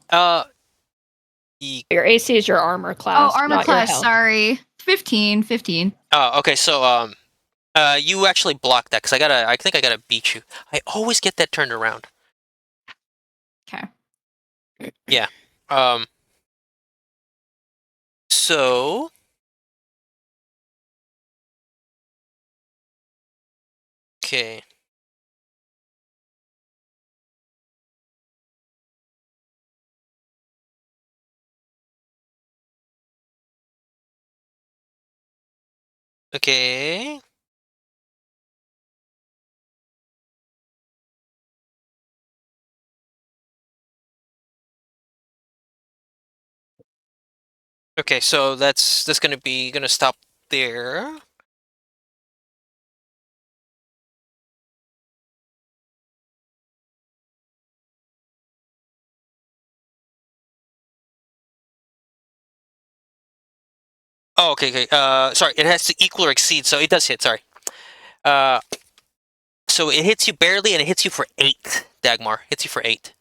Your AC is your armor class, Oh, armor not your class. health. Sorry, 15. Okay. So you actually blocked that because I think I gotta beat you. I always get that turned around. Okay. Yeah. So. Okay. Okay. Okay, so that's gonna stop there. Oh, okay, okay. Sorry, it has to equal or exceed, so it does hit. Sorry. Uh, so it hits you barely, and it hits you for 8. Dagmar hits you for 8.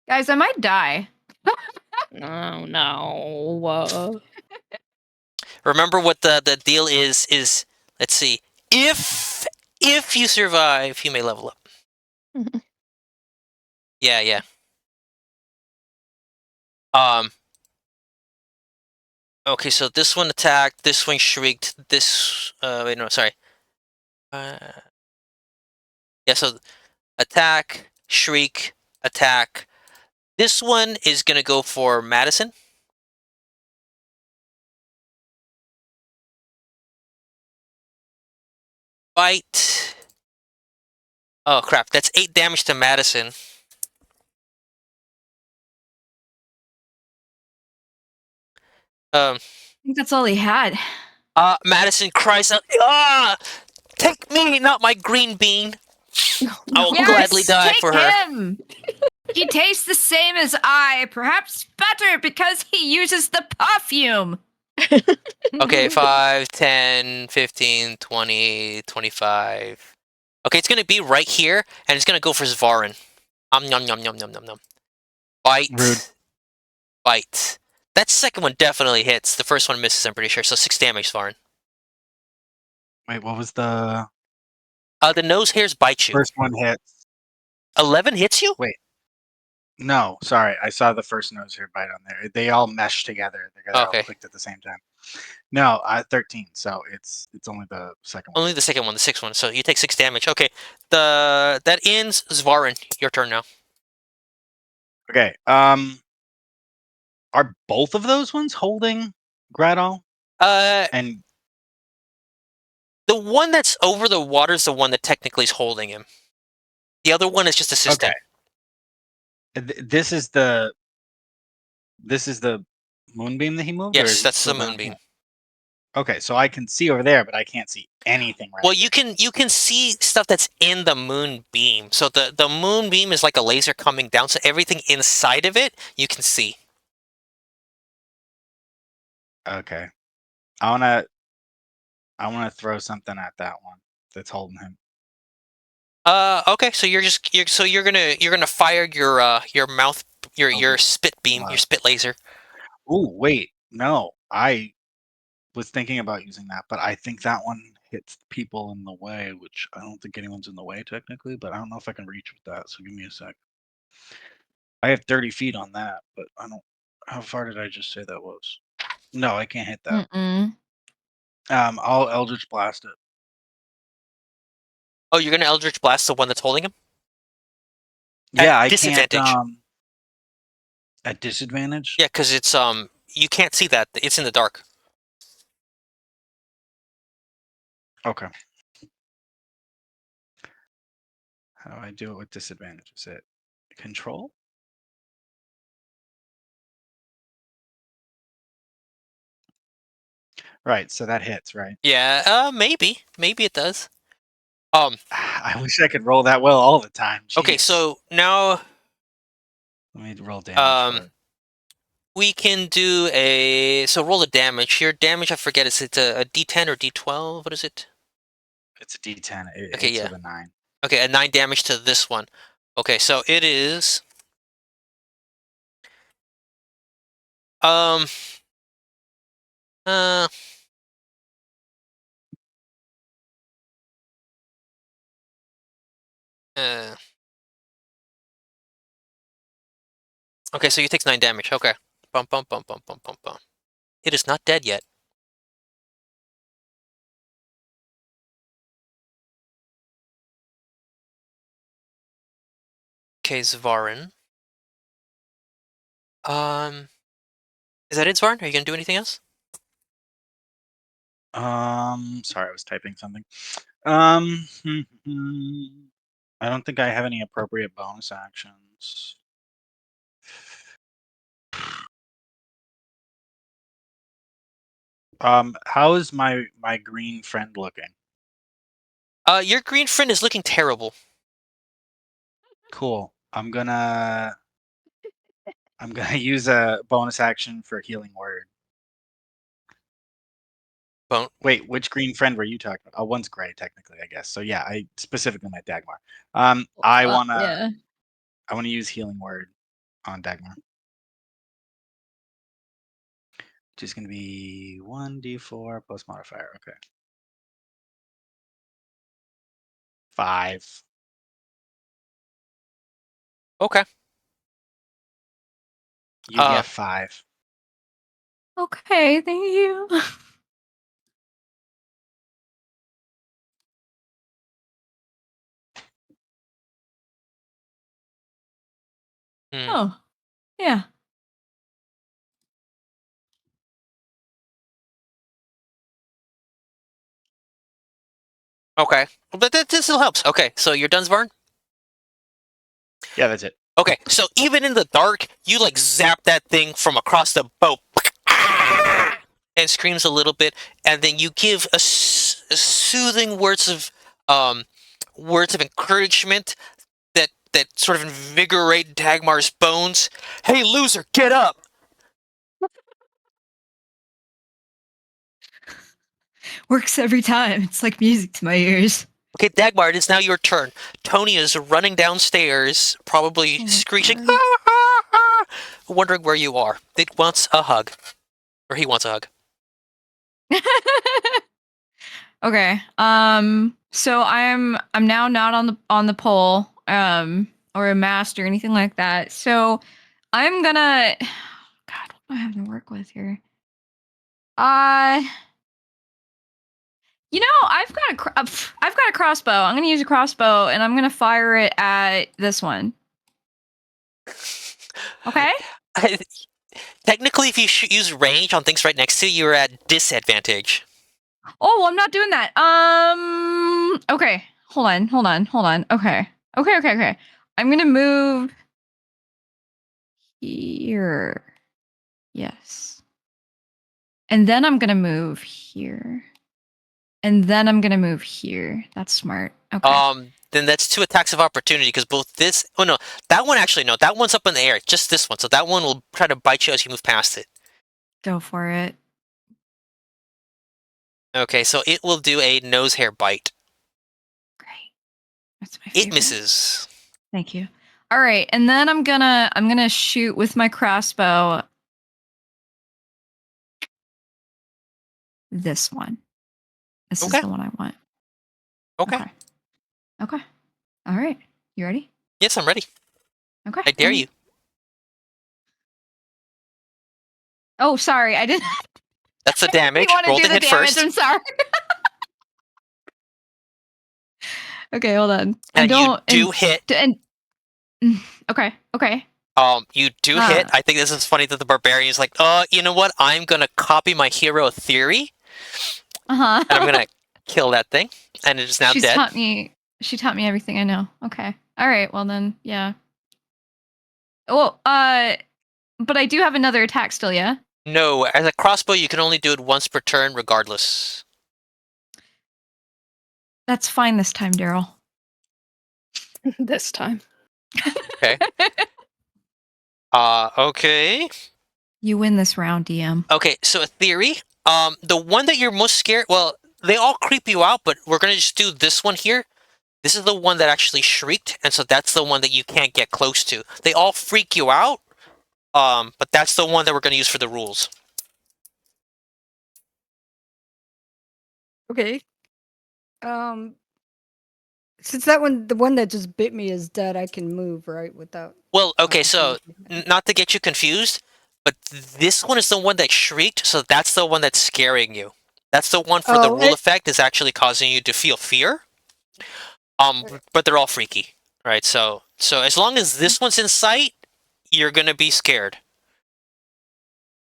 Guys, I might die. Oh no. Remember what the deal is? Let's see. If you survive, you may level up. Yeah, yeah. Okay, so this one attacked. This one shrieked. This. Wait, no, sorry. Yeah, so attack, shriek, attack. This one is gonna go for Madison. Bite. Oh crap! That's 8 damage to Madison. I think that's all he had. Madison cries out, "Ah! Take me, not my green bean! I will gladly Yes, die take for her." him. He tastes the same as I, perhaps better because he uses the perfume. Okay, 5, 10, 15, 20, 25. Okay, it's gonna be right here, and it's gonna go for Zvarin. Yum, yum, yum, yum, yum, yum. Bite. Rude. Bite. That second one definitely hits. The first one misses, I'm pretty sure. So 6 damage, Zvarin. Wait, what was the The nose hairs bite you. first one hits? 11 hits you? Wait. No, sorry. I saw the first nose hair bite on there. They all mesh together. They're all Okay. clicked at the same time. No, 13. So it's only the second one. Only the second one, the 6th one. So you take 6 damage. Okay. That ends Zvarin. Your turn now. Okay. Are both of those ones holding Gradol? Uh, And the one that's over the water is the one that technically is holding him. The other one is just assisting. this is the moonbeam that he moved, or Yes, is it that's the still down moonbeam. here? Okay, so I can see over there, but I can't see anything right Well, here. you can see stuff that's in the moonbeam. So the moonbeam is like a laser coming down. So everything inside of it you can see. Okay. I wanna throw something at that one that's holding him. Okay. So you're gonna fire your mouth your spit beam, Wow. your spit laser. Ooh, wait, no. I was thinking about using that, but I think that one hits people in the way, which I don't think anyone's in the way technically, but I don't know if I can reach with that, so give me a sec. I have 30 feet on that, but I don't. How far did I just say that was? No, I can't hit that. I'll Eldritch Blast it. Oh, you're gonna Eldritch Blast the one that's holding him? Yeah, At I can't. disadvantage. At disadvantage. Yeah, because it's you can't see that. It's in the dark. Okay. How do I do it with disadvantage? Is it control? Right. So that hits, right? Yeah, maybe it does. I wish I could roll that well all the time. Okay, Jeez. so now Let me roll damage for it. we can do so roll the damage. Your damage, I forget, is it a D10 or D12? What is it? It's a D10. It Okay, hits yeah. with a 9. Okay, a 9 damage to this one. Okay, so it is um uh uh okay, so you take 9 damage. Okay. Bum bum bum bum bum bum bum. It is not dead yet. Okay, Zvarin. Is that it, Zvarin? Are you gonna do anything else? Sorry, I was typing something. I don't think I have any appropriate bonus actions. How is my green friend looking? Your green friend is looking terrible. Cool. I'm gonna use a bonus action for healing word. Bone. Wait, which green friend were you talking about? Oh, one's gray, technically, I guess. So yeah, I specifically meant Dagmar. I Yeah. wanna use healing word on Dagmar. Which is gonna be 1d4 plus modifier. Okay. 5. Okay. You get 5. Okay, thank you. Hmm. Oh, yeah. Okay. But this still helps. Okay, so you're done, Varn? Yeah, that's it. Okay, so even in the dark, you like zap that thing from across the boat and screams a little bit, and then you give a soothing words of encouragement that sort of invigorate Dagmar's bones. Hey, loser, get up! Works every time. It's like music to my ears. Okay, Dagmar, it is now your turn. Tony is running downstairs, probably Oh, screeching, God. ah, ah, ah, wondering where you are. It wants a hug, or he wants a hug. Okay. So I'm now not on the pole, or a mast or anything like that. So I'm gonna God, what do I have to work with here? I've got a crossbow. I'm gonna use a crossbow and I'm gonna fire it at this one. Okay? Technically, if you use range on things right next to you, you're at disadvantage. Oh, well, I'm not doing that. Okay. Hold on. Okay. I'm gonna move here. Yes. And then I'm gonna move here. And then I'm gonna move here. That's smart. Okay. Then that's 2 attacks of opportunity because both this. Oh no, that one actually no. That one's up in the air. Just this one. So that one will try to bite you as you move past it. Go for it. Okay, so it will do a nose hair bite. Great. That's my It favorite. misses. Thank you. All right, and then I'm gonna shoot with my crossbow. This one. This is Okay. the one I want. Okay. Okay. All right. You ready? Yes, I'm ready. Okay. I dare you. Oh, sorry. I didn't That's the damage. want to Roll do to the hit damage. first. I'm sorry. Okay, hold on. And you do hit. Okay. You do hit. I think this is funny that the barbarian is like, you know what? I'm gonna copy my hero theory, Uh-huh. and I'm gonna kill that thing, and it is now dead. She taught me everything I know. Okay. All right. Well then, yeah. Well, but I do have another attack still, yeah? No, as a crossbow, you can only do it once per turn, regardless. That's fine this time, Daryl. This time. Okay. Okay. You win this round, DM. Okay, so a theory. The one that you're most scared. Well, they all creep you out, but we're gonna just do this one here. This is the one that actually shrieked, and so that's the one that you can't get close to. They all freak you out. But that's the one that we're gonna use for the rules. Okay. Since that one, the one that just bit me is dead, I can move, right? Without. Well, okay, so opportunity. not to get you confused, but this one is the one that shrieked, so that's the one that's scaring you. That's the one for the Oh, rule effect is actually causing you to feel fear. But they're all freaky, right? So as long as this one's in sight, you're gonna be scared.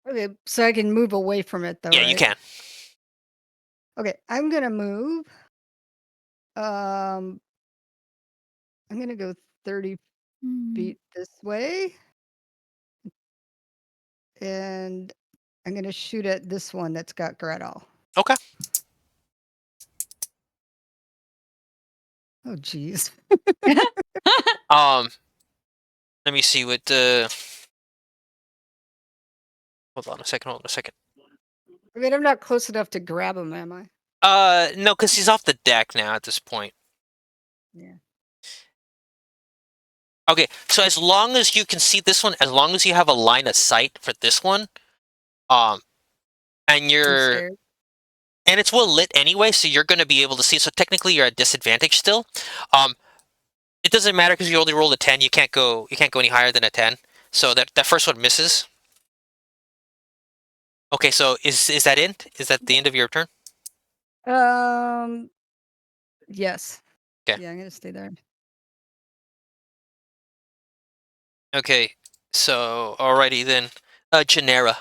okay. So I can move away from it, though, Yeah, you right? can. Okay, I'm gonna move. Um, I'm gonna go 30 feet this way, and I'm gonna shoot at this one that's got Gretel. Okay. Oh, geez. Let me see what the. Hold on a second. Hold on a second. I mean, I'm not close enough to grab him, am I? No, because he's off the deck now at this point. Yeah. Okay, so as long as you can see this one, as long as you have a line of sight for this one, and I'm you're scared. and it's well lit anyway, so you're going to be able to see. So technically, you're at disadvantage still. Um, it doesn't matter because you only rolled a 10. You can't go any higher than a 10. So that first one misses. Okay, so is that it? Is that the end of your turn? Yes. Okay. Yeah, I'm gonna stay there. Okay, so alrighty then. Genera.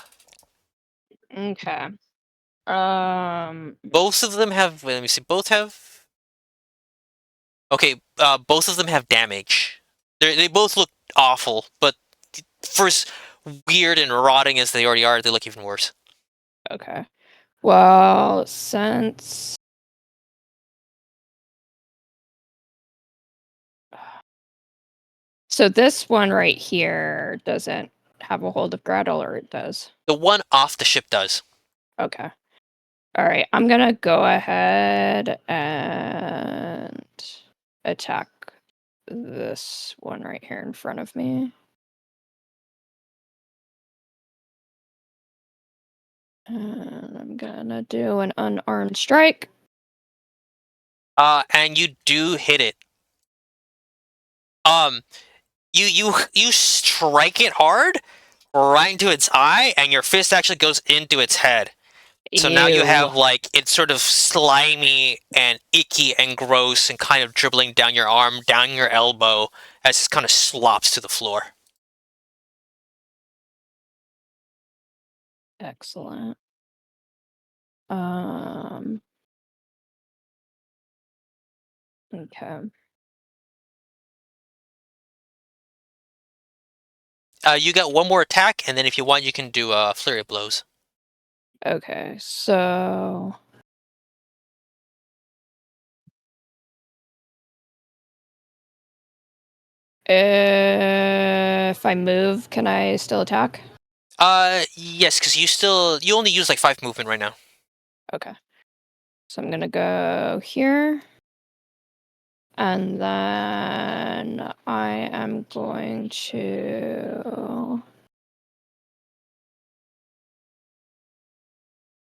Okay. Both of them have. Wait, let me see. Both have. Okay, both of them have damage. They both look awful, but for as weird and rotting as they already are, they look even worse. Okay. Well, since so this one right here doesn't have a hold of Gretel, or it does. The one off the ship does. Okay. All right. I'm gonna go ahead and attack this one right here in front of me. And I'm gonna do an unarmed strike. And you do hit it. You strike it hard right into its eye, and your fist actually goes into its head. So now you Ew. have like it's sort of slimy and icky and gross and kind of dribbling down your arm, down your elbow, as it kind of slops to the floor. Excellent. Okay. You got one more attack, and then if you want, you can do a flurry of blows. Okay, so if I move, can I still attack? Yes, because you only use like 5 movement right now. Okay. So I'm gonna go here. And then I am going to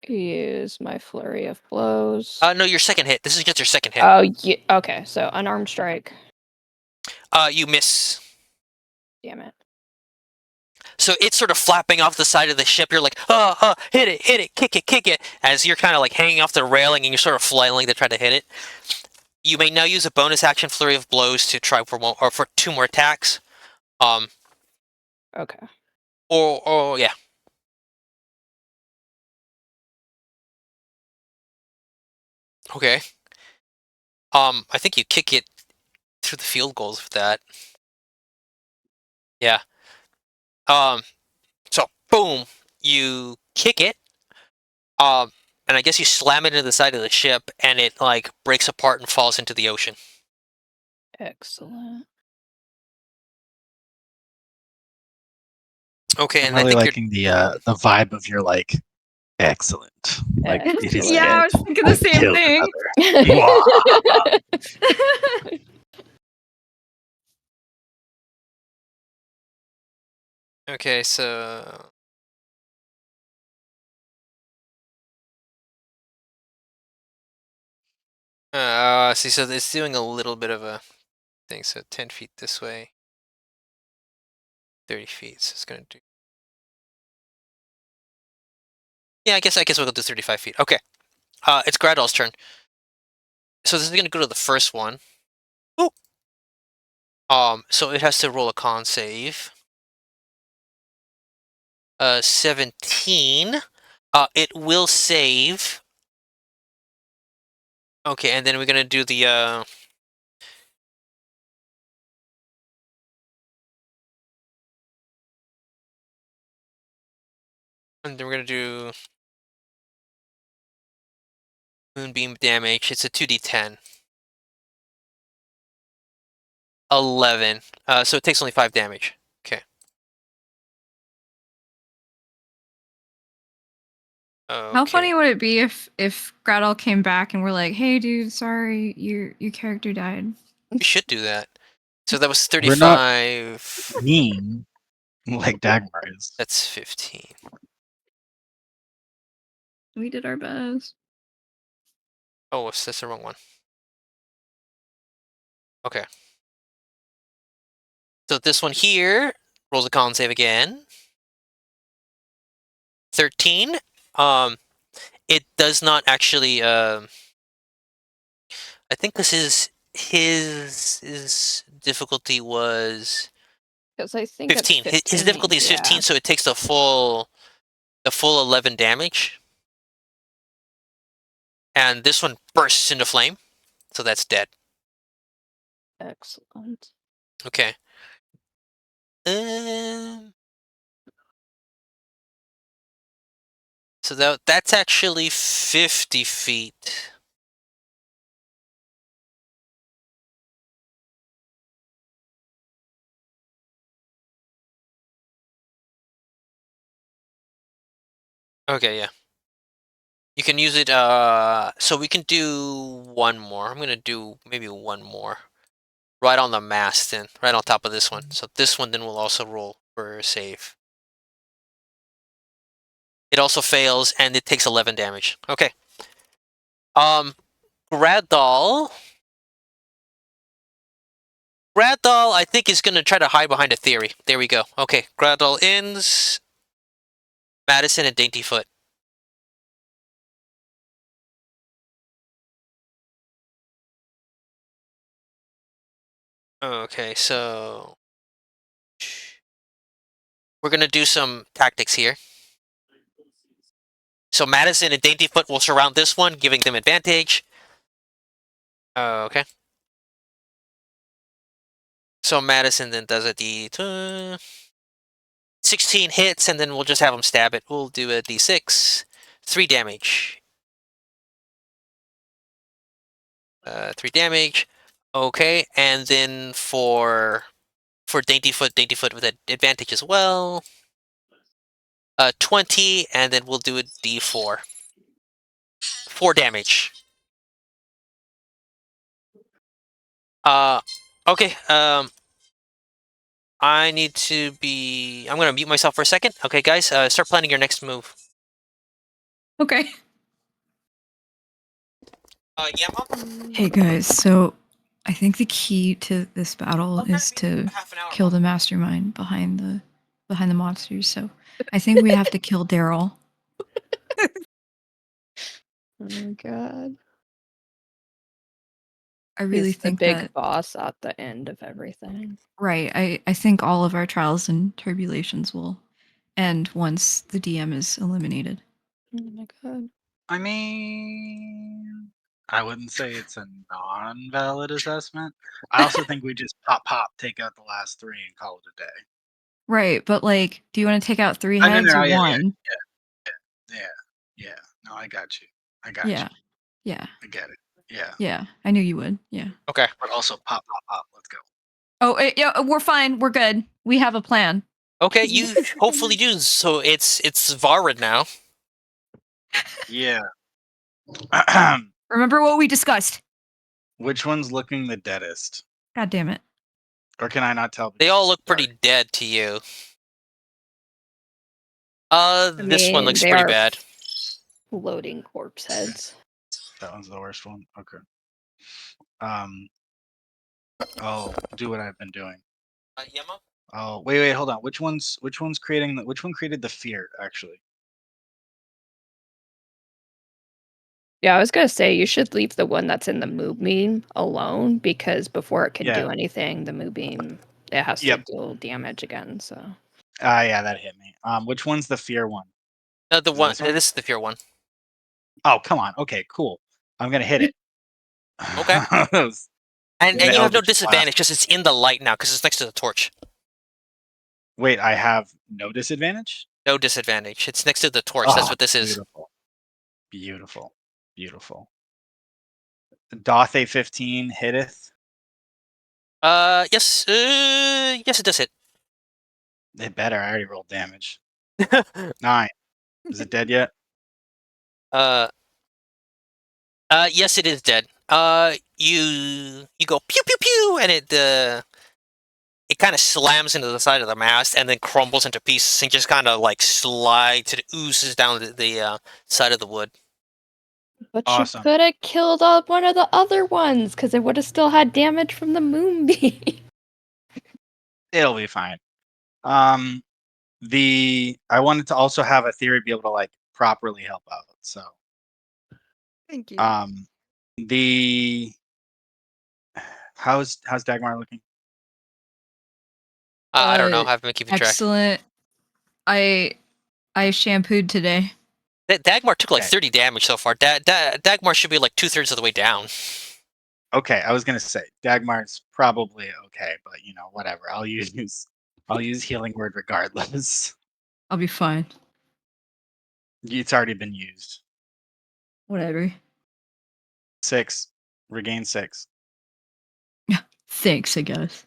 use my flurry of blows. No, your second hit. This is just your second hit. Oh, yeah. Okay, so unarmed strike. You miss. Damn it. So it's sort of flapping off the side of the ship. You're like, hit it, kick it, as you're kind of like hanging off the railing and you're sort of flailing to try to hit it. You may now use a bonus action flurry of blows to try for one or for 2 more attacks. Okay. Or yeah. Okay. I think you kick it through the field goals with that. Yeah. So boom, you kick it. And I guess you slam it into the side of the ship, and it like breaks apart and falls into the ocean. Excellent. Okay, I'm and I really think liking the vibe of your like excellent. Like it is Yeah, I dead. was thinking the I've same killed thing. another. okay, so see, so it's doing a little bit of a thing. So 10 feet this way, 30 feet. So it's gonna do. Yeah, I guess we'll go to 35 feet. Okay. It's Gradol's turn. So this is gonna go to the first one. Ooh. So it has to roll a con save. 17. It will save. Okay, and then we're gonna do the And then we're gonna do moonbeam damage. It's a 2d10. 11. So it takes only 5 damage. Okay. How Okay. funny would it be if Gretel came back and we're like, "Hey, dude, sorry, your character died." We should do that. So that was We're not 35. mean like Dagmar is. That's 15. We did our best. Oh, that's the wrong one. Okay. So this one here rolls a con save again. 13. It does not actually. I think this is his difficulty was Because I think it's 15. 15. His difficulty is 15, Yeah. so it takes the full 11 damage. And this one bursts into flame, so that's dead. Excellent. Okay. So that's actually 50 feet. Okay, yeah. You can use it, so we can do one more. I'm gonna do maybe one more. Right on the mast then, right on top of this one. So this one then will also roll for a save. It also fails, and it takes 11 damage. Okay. Ragdoll, I think, is gonna try to hide behind a theory. There we go. Okay, Ragdoll ends. Madison and Daintyfoot. Okay, so we're gonna do some tactics here. So Madison and Daintyfoot will surround this one, giving them advantage. Okay. So Madison then does a D2. 16 hits, and then we'll just have him stab it. We'll do a D6. 3 damage. 3 damage. Okay, and then for Daintyfoot with an advantage as well. 20, and then we'll do a D4. 4 damage. Okay, I need to be... I'm gonna mute myself for a second. Okay, guys, start planning your next move. Okay. Yeah, Mom? Hey guys, so I think the key to this battle Okay, is to half an hour, kill Mom. the mastermind behind the monsters. So I think we have to kill Daryl. Oh my god. I really He's the think big that boss at the end of everything. right. I think all of our trials and tribulations will end once the DM is eliminated. Oh my god. I mean, I wouldn't say it's a non-valid assessment. I also think we just pop, take out the last 3 and call it a day. Right, but like, do you want to take out 3 No, heads or yeah, one? yeah. No, I got you. I got Yeah. you. Yeah. I get it. Yeah. Yeah. I knew you would. Yeah. Okay. But also pop. Let's go. Oh, yeah, we're fine. We're good. We have a plan. Okay, you hopefully do. So it's Varad now. Yeah. Remember what we discussed. Which one's looking the deadest? God damn it. Or can I not tell? They all look Sorry. pretty dead to you. I This one mean, looks they pretty are bad. floating corpse heads. That one's the worst one. Okay. I'll do what I've been doing. Yeah, Mom? Oh, wait, hold on. Which one created the fear, actually? Yeah, I was gonna say you should leave the one that's in the moonbeam alone because before it can Yeah. do anything, the moonbeam it has Yep. to deal damage again. So Yeah, that hit me. Which one's the fear one? The Is it one. this one? This is the fear one. Oh, come on. Okay, cool. I'm gonna hit it. Okay. And The you have no Eldritch disadvantage Blast. because it's in the light now because it's next to the torch. Wait, I have no disadvantage? No disadvantage. It's next to the torch. That's what this is. Beautiful. Beautiful. Beautiful. Doth a 15 hitteth? Yes. Yes, it does hit. It better. I already rolled damage. 9. Is it dead yet? uh. Yes, it is dead. You go pew pew pew, and it kind of slams into the side of the mast and then crumbles into pieces and just kind of like slides and oozes down the side of the wood. But Awesome. you could have killed up one of the other ones, because it would have still had damage from the moonbeam. It'll be fine. I wanted to also have a theory be able to like properly help out. So Thank you. the how's Dagmar looking? I don't know. I haven't been keeping track. Excellent. I shampooed today. Dagmar took like Okay. 30 damage so far. Dagmar should be like 2/3 of the way down. Okay, I was gonna say Dagmar's probably okay, but whatever. I'll use healing word regardless. I'll be fine. It's already been used. Whatever. 6. Regain 6. Thanks, I guess.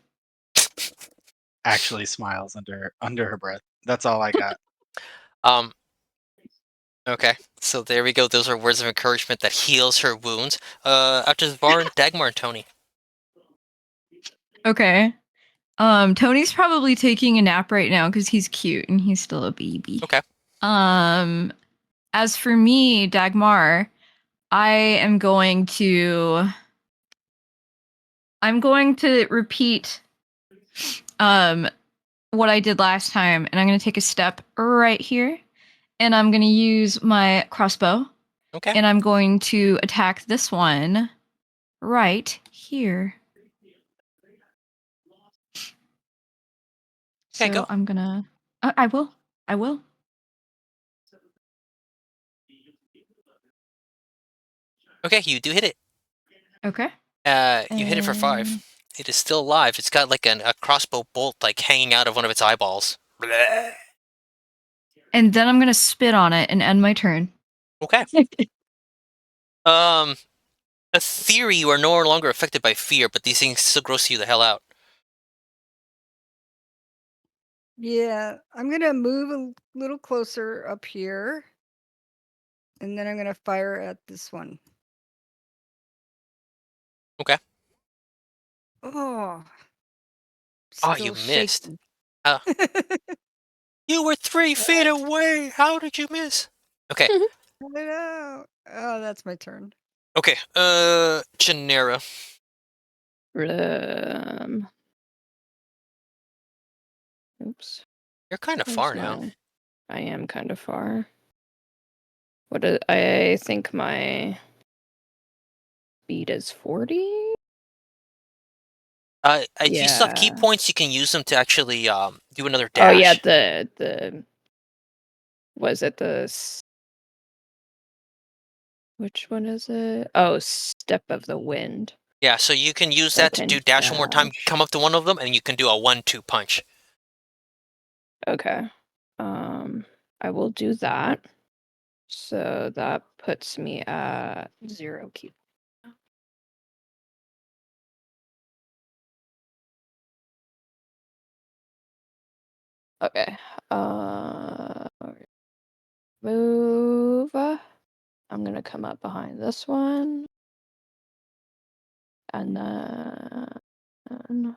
Actually smiles under her breath. That's all I got. Okay, so there we go. Those are words of encouragement that heals her wounds. After Varn, Dagmar, and Tony. Okay. Tony's probably taking a nap right now because he's cute and he's still a baby. Okay. As for me, Dagmar, I'm going to repeat what I did last time, and I'm going to take a step right here, and I'm going to use my crossbow. Okay. And I'm going to attack this one right here. Okay, So go. I'm gonna. I will. Okay, you do hit it. Okay. You hit it for 5. It is still alive. It's got like a crossbow bolt like hanging out of one of its eyeballs. Bleh. And then I'm gonna spit on it and end my turn. Okay. A theory, you are no longer affected by fear, but these things still gross you the hell out. Yeah, I'm gonna move a little closer up here, and then I'm gonna fire at this one. Okay. Oh. Oh, Still you missed. shaking. You were 3 feet away. How did you miss? Okay. I know. Oh, that's my turn. Okay. Genera. Oops. You're kind of Where's far now. I am kind of far. I think my speed is 40? If you still have key Yeah. points, you can use them to actually do another Oh yeah, dash. was it which one is it? Oh, Step of the Wind. Yeah, so you can use So I that to can do dash one more time, dash. come up to one of them, and you can do a 1-2 punch. Okay. I will do that. So that puts me at 0 key. Okay. Move. I'm gonna come up behind this one. And then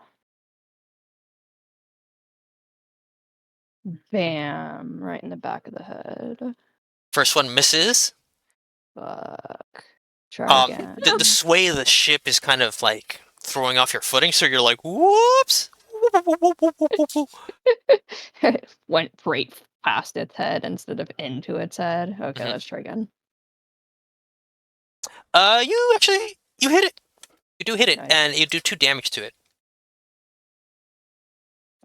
bam, right in the back of the head. First one misses. Fuck. Try again. The sway of the ship is kind of like throwing off your footing, so you're like, whoops! Went right past its head instead of into its head. Okay, let's try again. You hit it. You do hit it, Nice. and you do 2 damage to it.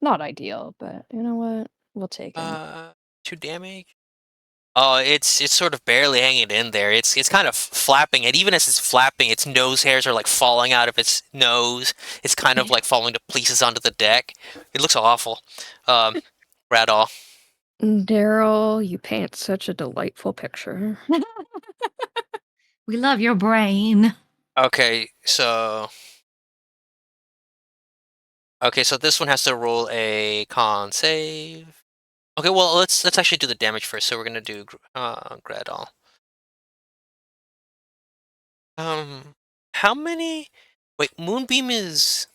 Not ideal, but you know what? We'll take it. 2 damage. Oh, it's sort of barely hanging in there. It's kind of flapping, and even as it's flapping, its nose hairs are like falling out of its nose. It's kind of like falling to pieces onto the deck. It looks awful. Radall. Daryl, you paint such a delightful picture. We love your brain. Okay, so this one has to roll a con save. Okay, well let's actually do the damage first. So we're gonna do Gradal. How many? Wait, Moonbeam is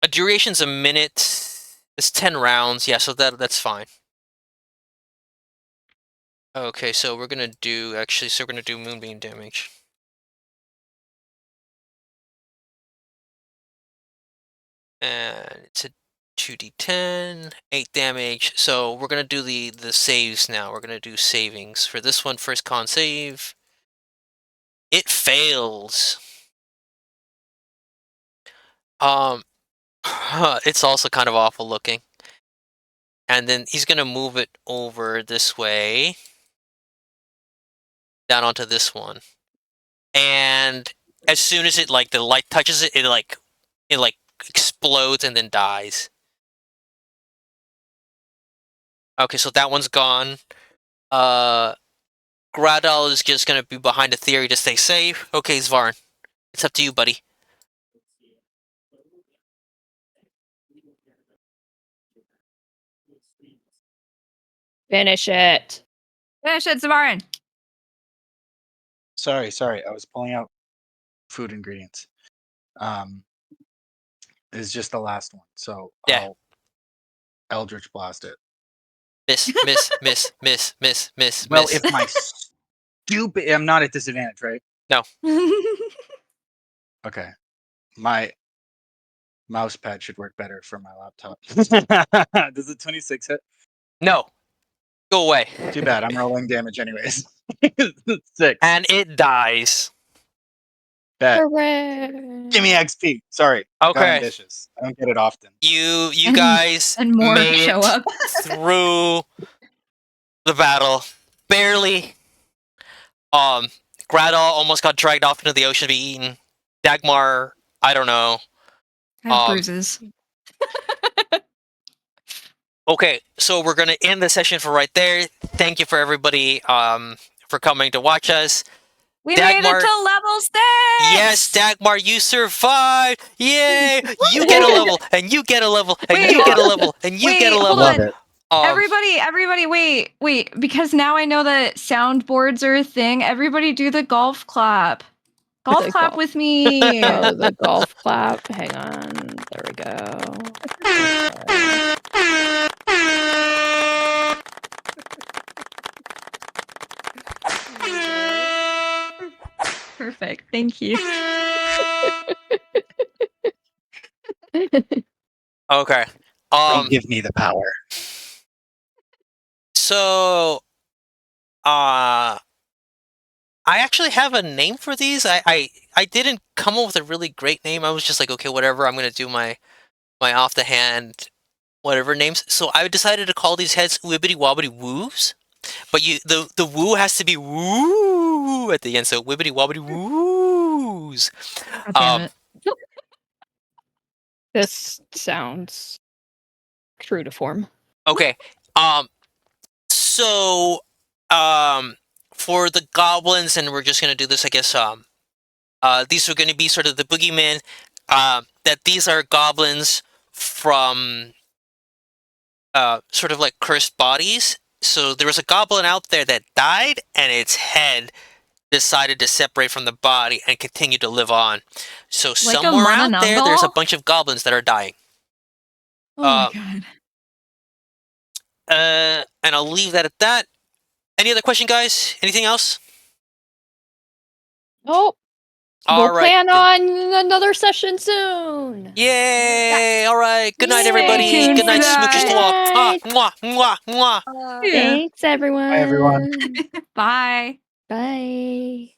a duration's a minute. It's 10 rounds. Yeah, so that's fine. Okay, so we're gonna do we're gonna do Moonbeam damage. And it's a 2d10, 8 damage. So we're gonna do the saves now. We're gonna do savings for this one. First con save. It fails. It's also kind of awful looking. And then he's gonna move it over this way, down onto this one. And as soon as it the light touches it, it explodes and then dies. Okay, so that one's gone. Gradal is just gonna be behind the theory to stay safe. Okay, Svarn, it's up to you, buddy. Finish it. Finish it, Zavarin. Sorry. I was pulling out food ingredients. It's just the last one, so Yeah. I'll Eldritch Blast it. Miss. Well, if my stupid, I'm not at disadvantage, right? No. Okay, my mouse pad should work better for my laptop. Does the 26 hit? No. Go away. Too bad. I'm rolling damage anyways. 6. And it dies. Bet. Hooray! Give me XP. Sorry. Got Okay. ambitious. I don't get it often. You And- guys and more made show it up. through the battle. Barely. Gradal almost got dragged off into the ocean to be eaten. Dagmar, I don't know. I have bruises. Okay, so we're gonna end the session for right there. Thank you for everybody for coming to watch us. We made it Dagmar- to level 6! Yes, Dagmar, you survived! Yay! You get a level, and you get a level, and Wait, you get a level, and you get a wait, level. hold on. Love it. Everybody, wait, because now I know that soundboards are a thing. Everybody do the golf clap. Golf The clap golf- with me. Oh, the golf clap. Hang on. There we go. Perfect. Thank you. Okay. Give me the power. So, I actually have a name for these. I didn't come up with a really great name. I was just like, okay, whatever. I'm gonna do my off the hand whatever names. So I decided to call these heads Wibbity Wobbity Woos. But the woo has to be woo at the end. So Wibbity Wobbity Woos. God damn it. This sounds true to form. Okay. So for the goblins, and we're just gonna do this, I guess. These are gonna be sort of the boogeymen. That these are goblins from sort of like cursed bodies. So there was a goblin out there that died, and its head decided to separate from the body and continue to live on. So Like a somewhere out there, there's a Mononongal? bunch of goblins that are dying. Oh my god. And I'll leave that at that. Any other question, guys? Anything else? Oh, All we'll right. plan on another session soon. Yay! All right. Good night, Yay. everybody. Stay tuned Good night, for that. smooches to all. Mwah, mwah, mwah, mwah. Uh, Yeah. Thanks, everyone. Bye, everyone. Bye. Bye.